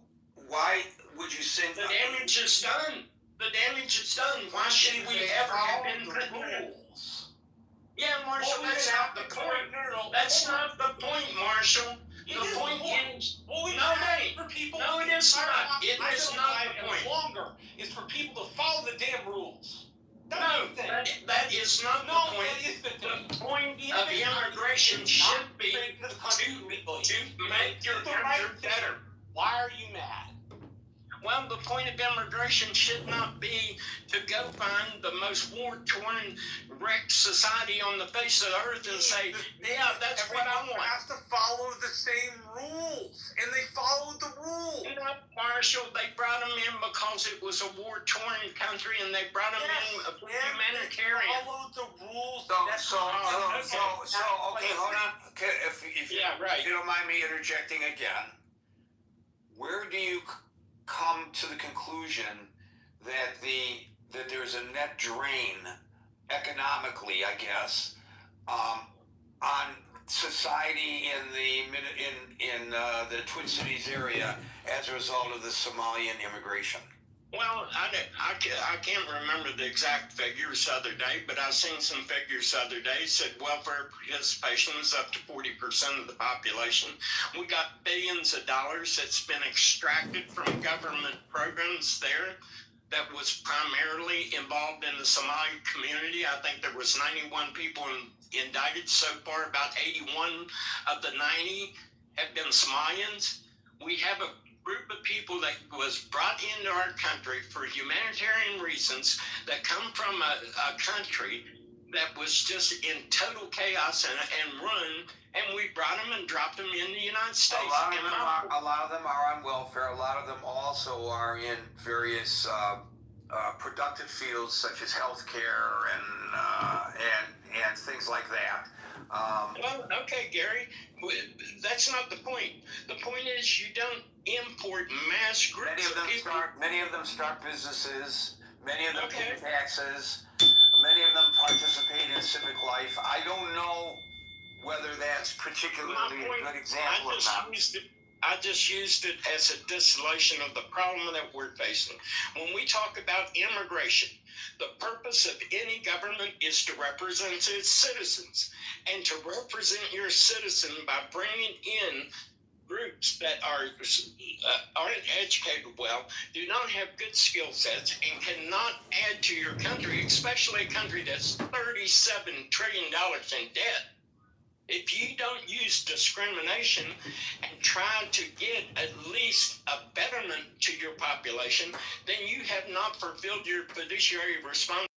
why would you send? The damage is done. The damage is done. Why should we ever have been rules? Yeah, Marshall, that's not the point. That's not the point, Marshall. The point is, no, it is not. It is not the point. Longer is for people to follow the damn rules. No, that is not the point. The point of immigration should be to make your country better. Why are you mad? Well, the point of immigration should not be to go find the most war-torn, wrecked society on the face of the earth and say, yeah, that's what I want. Has to follow the same rules, and they followed the rules. You know, Marshall, they brought them in because it was a war-torn country, and they brought them in humanitarian. They followed the rules. So, okay, hold on. If you don't mind me interjecting again, where do you come to the conclusion that there's a net drain economically, I guess, on society in the Twin Cities area as a result of the Somalian immigration? Well, I can't remember the exact figures the other day, but I've seen some figures the other day said welfare participation was up to 40% of the population. We got billions of dollars that's been extracted from government programs there that was primarily involved in the Somali community. I think there was 91 people indicted so far. About 81 of the 90 have been Somalians. We have a group of people that was brought into our country for humanitarian reasons that come from a country that was just in total chaos and ruin, and we brought them and dropped them in the United States. A lot of them are on welfare. A lot of them also are in various productive fields such as healthcare and things like that. Well, okay, Gary, that's not the point. The point is you don't import mass groups of people. Many of them start businesses. Many of them pay taxes. Many of them participate in civic life. I don't know whether that's particularly a good example or not. I just used it as a distillation of the problem that we're facing. When we talk about immigration, the purpose of any government is to represent its citizens. And to represent your citizen by bringing in groups that aren't educated well, do not have good skill sets, and cannot add to your country, especially a country that's $37 trillion in debt. If you don't use discrimination and try to get at least a betterment to your population, then you have not fulfilled your fiduciary responsibility.